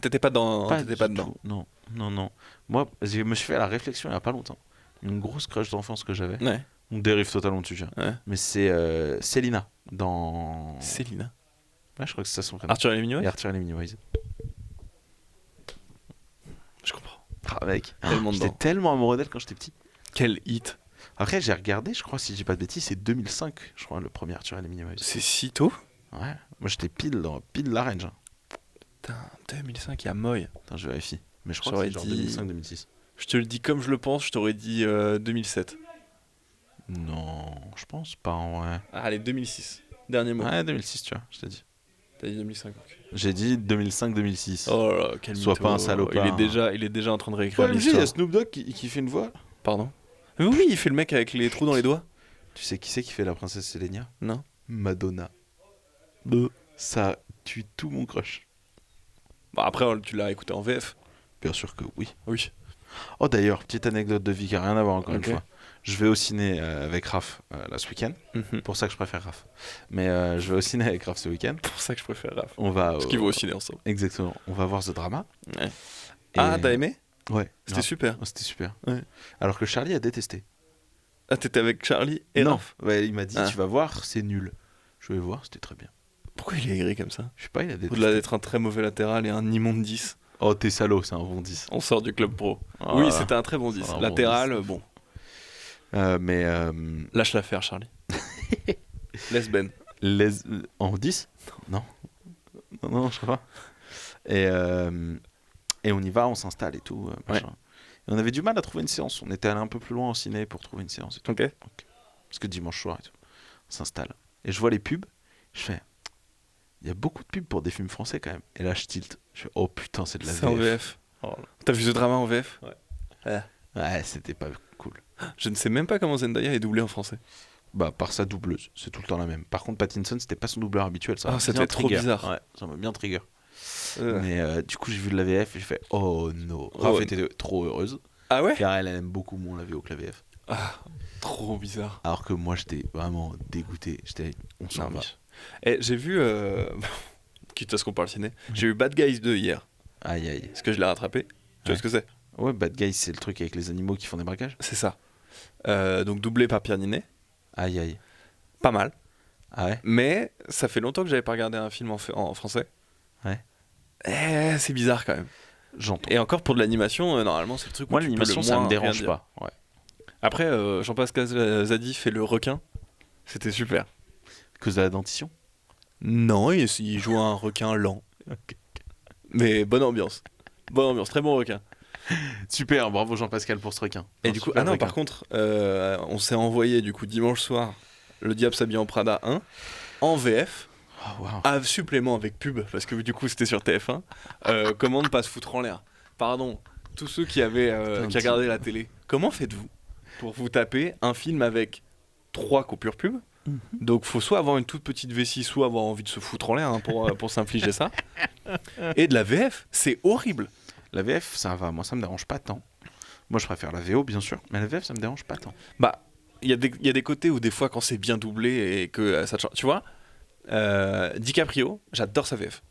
T'étais pas Pas dedans. tout. Non, non, non. Moi, je me suis fait la réflexion il y a pas longtemps. Une grosse crush d'enfance que j'avais. Ouais. On dérive totalement dessus, hein. Ouais. Mais c'est Célina dans. Célina. Ouais, je crois que c'est ça son prénom. Arthur et les Minimoys. Et Arthur et les Minimoys. Je comprends. Ah, mec. Tellement J'étais dedans. tellement amoureux d'elle quand j'étais petit. Quel hit. Après, j'ai regardé, je crois, si j'ai pas de bêtises, c'est 2005, je crois, le premier Arthur et les Minimoys. C'est si tôt? Ouais. Moi, j'étais pile la range, hein. Putain, 2005, il y a Moy. Attends, je vérifie. Mais je crois J'aurais que c'est genre dit- 2005-2006. Je te le dis comme je le pense, je t'aurais dit 2007. Non, je pense pas, en vrai. Ah, allez, 2006. Dernier mot. Ouais, 2006, tu vois, je t'ai dit. T'as dit 2005. Ok. J'ai dit 2005-2006. Oh là là, quel Sois mytho. pas un salopard. Il est déjà en train de réécrire Ouais, il y l'histoire. a Snoop Dogg qui fait une voix. Pardon. Mais oui, il fait le mec avec les trous dans les doigts. Tu sais qui c'est qui fait la princesse Sélénia? Non. Madonna. Ça tue tout mon crush. Bah après, tu l'as écouté en VF. Bien sûr que oui. Oui. Oh d'ailleurs, petite anecdote de vie qui a rien à voir encore Ok. une fois. Je vais au ciné avec Raph là ce week-end. Pour ça que je préfère Raph. Mais je vais au ciné avec Raph ce week-end. Pour ça que je préfère Raph. On va. Parce qu'ils vont au ciné ensemble. Exactement. On va voir The Drama. Ouais. Et- Ah, t'as aimé? Ouais. C'était grave. super. Oh, c'était super. Ouais. Alors que Charlie a détesté. Ah, t'étais avec Charlie et non. Raph. Ouais, il m'a dit Ah. tu vas voir, c'est nul. Je vais voir, c'était très bien. Pourquoi il est aigri comme ça? Je sais pas, il a détesté. Au-delà d'être un très mauvais latéral et un immonde 10, Oh t'es salaud, c'est un bon 10. on sort du club pro. Oh Oui, là là. c'était un très bon 10. Un bon Latéral, 10. bon. Mais Lâche l'affaire, Charlie. Laisse Ben. en 10 Non. Non, je sais pas. Et on y va, on s'installe et tout. Machin. Et on avait du mal à trouver une séance. On était allé un peu plus loin au ciné pour trouver une séance et tout. Ok. Parce que dimanche soir et tout. On s'installe. Et je vois les pubs. Je fais. Il y a beaucoup de pubs pour des films français quand même. Et là, je tilte. Je fais oh putain, c'est de la C'est en VF. T'as vu ce drama en VF? Ouais. Ouais, c'était pas cool. Je ne sais même pas comment Zendaya est doublée en français. Bah, par sa doubleuse. C'est tout le temps la même. Par contre, Pattinson, c'était pas son doubleur habituel. Ça Ah, m'a c'était bien trop trigger. bizarre. Ouais, ça m'a bien trigger. Euh. Mais du coup, j'ai vu de la VF et j'ai fait oh no. Raph Oh. était trop heureuse. Ah ouais? Car elle aime beaucoup moins la VO que la VF. Trop bizarre. Alors que moi, j'étais vraiment dégoûté. On s'en Non, va. Et j'ai vu. Quitte à ce qu'on parle ciné, j'ai vu Bad Guys 2 hier. Aïe aïe. Est-ce que je l'ai rattrapé? Tu vois ce que c'est? Ouais, Bad Guys, c'est le truc avec les animaux qui font des braquages. C'est ça. Donc doublé par Pierre Ninet. Aïe aïe. Pas mal. Ah ouais. Mais ça fait longtemps que j'avais pas regardé un film en français. Ouais. C'est bizarre quand même. J'entends. Et encore pour de l'animation, normalement c'est le truc où Moi, tu peux l'animation, le ça moins me rien dérange dire. pas. Ouais. Après, Jean-Pascal Zadi fait le requin. C'était super. À cause de la dentition. Non, il joue un requin lent. Mais bonne ambiance. Bonne ambiance, très bon requin. Super, bravo Jean-Pascal pour ce requin. Et Un du coup, super ah non, requin. par contre, on s'est envoyé du coup dimanche soir Le Diable s'habille en Prada 1 en VF. Oh, wow. À supplément avec pub, parce que du coup c'était sur TF1. Comment ne pas se foutre en l'air? Pardon, tous ceux qui avaient qui regardaient la télé, comment faites-vous pour vous taper un film avec 3 coupures pub? Donc faut soit avoir une toute petite vessie, soit avoir envie de se foutre en l'air hein, pour s'infliger ça. Et de la VF, c'est horrible. La VF, ça va. Moi, ça me dérange pas tant. Moi, je préfère la VO, bien sûr. Mais la VF, ça me dérange pas tant. Bah, il y a des côtés où des fois quand c'est bien doublé et que ça te change. Tu vois, DiCaprio, j'adore sa VF.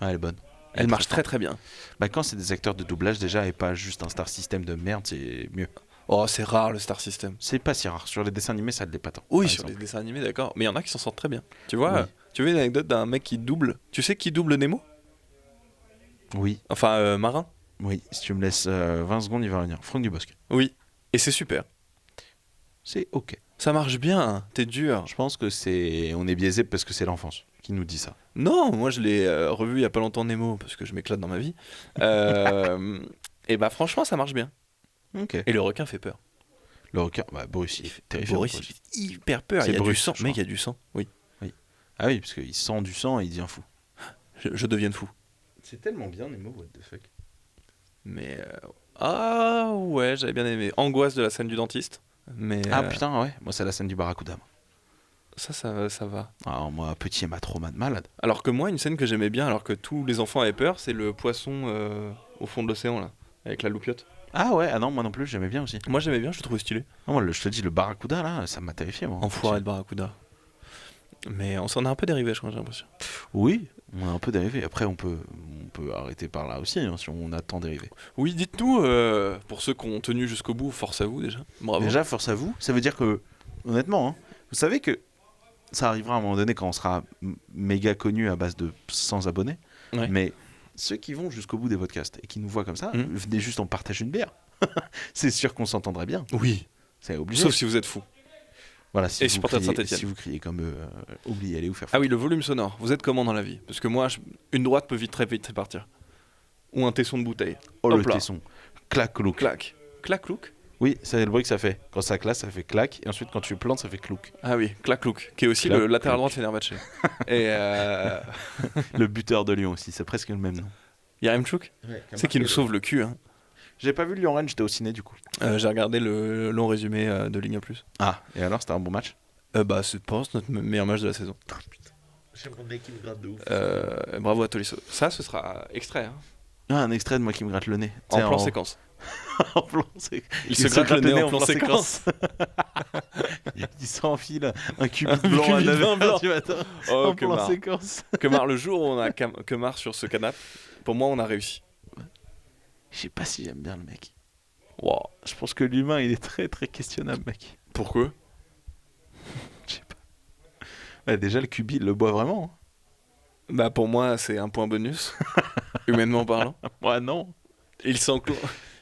Ouais, elle est bonne. Elle marche très très bien. Bah, quand c'est des acteurs de doublage déjà et pas juste un star system de merde, c'est mieux. Oh, c'est rare le Star System. C'est pas si rare. Sur les dessins animés, ça ne l'est pas tant. Oui, par sur exemple. les dessins animés, d'accord. Mais il y en a qui s'en sortent très bien. Tu vois, Oui. tu veux une anecdote d'un mec qui double. Tu sais qui double Nemo? Oui, Enfin, Marin. oui. Si tu me laisses 20 secondes, il va revenir. Franck Dubosc. Oui. Et c'est super. C'est ok. Ça marche bien. T'es dur. Je pense que c'est. On est biaisé parce que c'est l'enfance qui nous dit ça. Non, moi je l'ai revu il y a pas longtemps Nemo parce que je m'éclate dans ma vie. Et bah franchement, ça marche bien. Ok. Et le requin fait peur. Le requin, bah, Boris, il fait terrifiant. Boris, il fait hyper peur. C'est Il y a du Bruce, sang. je Mec, il crois. y a du sang. Oui. Ah oui, parce qu'il sent du sang et il devient fou. Je deviens fou. C'est tellement bien, Nemo, what the fuck. Mais ah ouais, j'avais bien aimé. Angoisse de la scène du dentiste. Mais Ah putain, ouais. Moi, c'est la scène du barracuda. Ça va. Alors moi, petit, elle m'a trop malade. Alors que moi, une scène que j'aimais bien, alors que tous les enfants avaient peur, c'est le poisson au fond de l'océan, là, avec la loupiote. Ah ouais, ah non, moi non plus, j'aimais bien aussi. Moi, j'aimais bien, je le trouvais stylé. Non, moi, je te dis, le barracuda, là, ça m'a terrifié, moi. Enfoiré de barracuda. Mais on s'en a un peu dérivé, je crois, j'ai l'impression. Oui, on a un peu dérivé. Après, on peut arrêter par là aussi, hein, si on a tant dérivé. Oui, dites-nous, pour ceux qui ont tenu jusqu'au bout, force à vous déjà. Bravo. Déjà, force à vous, ça veut dire que, honnêtement, hein, vous savez que ça arrivera à un moment donné quand on sera méga connu à base de 100 abonnés. Ouais. Mais ceux qui vont jusqu'au bout des podcasts et qui nous voient comme ça, venez juste en partager une bière. C'est sûr qu'on s'entendrait bien. Oui. C'est obligé. Sauf si vous êtes fou. Voilà, si Et vous supporter de criez- Saint-Étienne. Si vous criez comme eux, oubliez, allez vous faire Ah foutre. oui, le volume sonore. Vous êtes comment dans la vie? Parce que moi, une droite peut très vite partir. Ou un tesson de bouteille. Oh, Hop le là. tesson. Clac, clouc. Clac. Clac, clouc. Oui, c'est le bruit que ça fait. Quand ça classe, ça fait clac. Et ensuite, quand tu plantes, ça fait clouc. Ah oui, clac, clouc. Qui est aussi Clac, le latéral clouc. droit de Fenerbahçe. Et Le buteur de Lyon aussi, c'est presque le même nom. Yaremchuk, c'est qui nous sauve le cul. Hein. J'ai pas vu Lyon-Rennes, j'étais au ciné du coup. J'ai regardé le long résumé de Ligue 1+. Ah, et alors, c'était un bon match? Bah, c'est pas notre meilleur match de la saison. J'ai mon nez qui me gratte de ouf. Bravo à Tolisso. Ça, ce sera extrait. Hein. Ah, un extrait de moi qui me gratte le nez. En plan séquence. En plan séquence. Il se gratte le nez en plan séquence. Il s'enfile un cubit blanc à cubit 9h blanc. du matin. Oh, En plan Kemar. séquence. Kemar, le jour où on a Kemar sur ce canapé, pour moi, on a réussi. Je sais pas si j'aime bien le mec. Wow. Je pense que l'humain, il est très très questionnable, mec. Pourquoi? Je sais pas. Ouais, déjà, le cubi, il le boit vraiment. Bah, pour moi, c'est un point bonus, humainement parlant. Moi, non.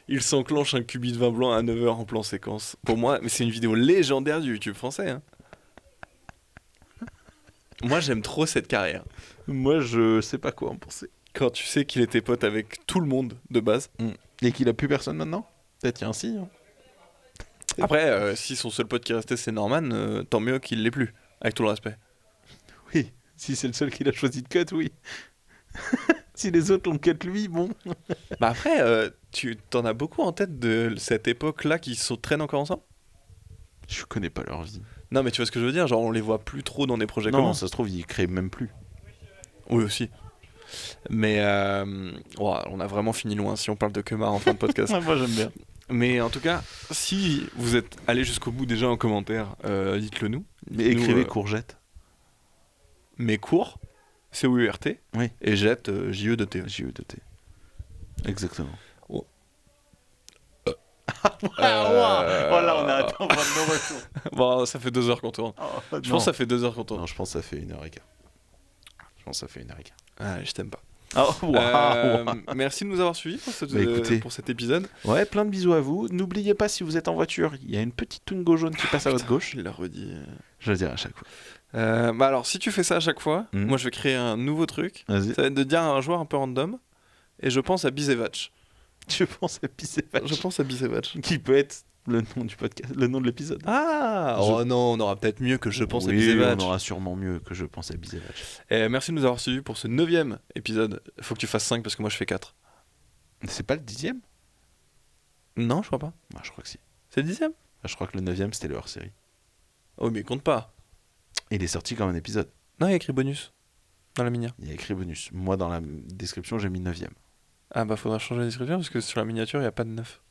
Il s'enclenche un cubi de vin blanc à 9h en plan séquence. Pour moi, mais c'est une vidéo légendaire du YouTube français. Hein. Moi, j'aime trop cette carrière. Moi, je sais pas quoi en penser. Quand tu sais qu'il était pote avec tout le monde de base. Et qu'il a plus personne maintenant? Peut-être qu'il y a un si. Hein. Après, si son seul pote qui restait c'est Norman, tant mieux qu'il l'ait plus, avec tout le respect. Oui, si c'est le seul qu'il a choisi de cut, oui. Si les autres l'ont cut lui, bon. Bah après, tu t'en as beaucoup en tête de cette époque-là qui traînent encore ensemble? Je connais pas leur vie. Non mais tu vois ce que je veux dire, genre on les voit plus trop dans des projets Non, communs. ça se trouve, ils créent même plus. Oui aussi. Mais on a vraiment fini loin si on parle de Kemar en fin de podcast. Moi, j'aime bien. Mais en tout cas, si vous êtes allé jusqu'au bout déjà en commentaire, dites-le nous. Mais Dites-nous, écrivez courgette. Mais court, C-O-U-R-T, Oui. et jette, J-E-T. J-E-T. Exactement. Oh. Voilà, on a atteint un point de non-retour. Bon, ça fait 2 heures qu'on tourne. Je pense que ça fait 2 heures qu'on tourne. Non, je pense que ça fait 1h15. Je pense que ça fait 1h15. Ah, je t'aime pas. Oh, waouh. Merci de nous avoir suivis Bah, écoutez. pour cet épisode. Ouais, plein de bisous à vous. N'oubliez pas, si vous êtes en voiture, il y a une petite Twingo jaune qui passe à votre gauche. Il l'a redit. Je le dirai à chaque fois. Bah alors, si tu fais ça à chaque fois, Mhm. moi je vais créer un nouveau truc. Vas-y. Ça va être de dire à un joueur un peu random. Et je pense à Bizevac. Je pense à Pissevac. Je pense à Bizevac. Qui peut être le nom du podcast, le nom de l'épisode. Ah Je- Oh non, on aura peut-être mieux que je pense à Oui, Bizevac. on aura sûrement mieux que je pense à Bizevac. Merci de nous avoir suivis pour ce 9e épisode. Faut que tu fasses 5 parce que moi je fais 4. C'est pas le 10e? Non, je crois pas. Bah, je crois que si. C'est le 10e? Bah, je crois que le 9e c'était le hors-série. Oh, mais il compte pas. Il est sorti comme un épisode. Non, il y a écrit bonus dans la minière. Il y a écrit bonus. Moi, dans la description, j'ai mis 9e. Ah bah faudra changer la description parce que sur la miniature il n'y a pas de 9.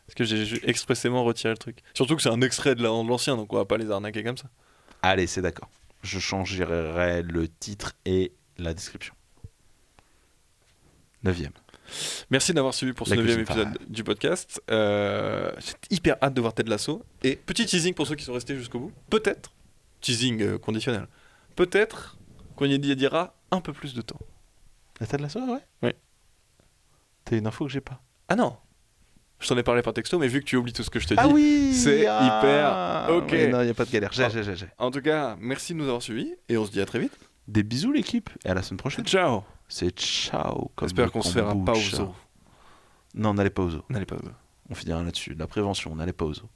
Parce que j'ai expressément retiré le truc. Surtout que c'est un extrait de l'ancien donc on va pas les arnaquer comme ça. Allez, c'est d'accord. Je changerai le titre et la description. 9e. Merci d'avoir suivi pour ce La 9e cuisine épisode parade. du podcast. J'ai hyper hâte de voir Ted Lasso. Et petit teasing pour ceux qui sont restés jusqu'au bout. Peut-être, teasing conditionnel, peut-être qu'on y dira un peu plus de temps. La tête de la soirée, ouais? Oui. T'as une info que j'ai pas. Ah non, je t'en ai parlé par texto mais vu que tu oublies tout ce que je te dis. Ah oui! c'est Ah, hyper ok. ouais, non, y a pas de galère. J'ai. En tout cas, merci de nous avoir suivis et on se dit à très vite. Des bisous, l'équipe. Et à la semaine prochaine. Ciao. C'est ciao. Comme J'espère le qu'on se fera pas au kombucha. zoo. Non, n'allez pas au zoo. N'allez pas au zoo. On finira là-dessus. La prévention, n'allez pas au zoo.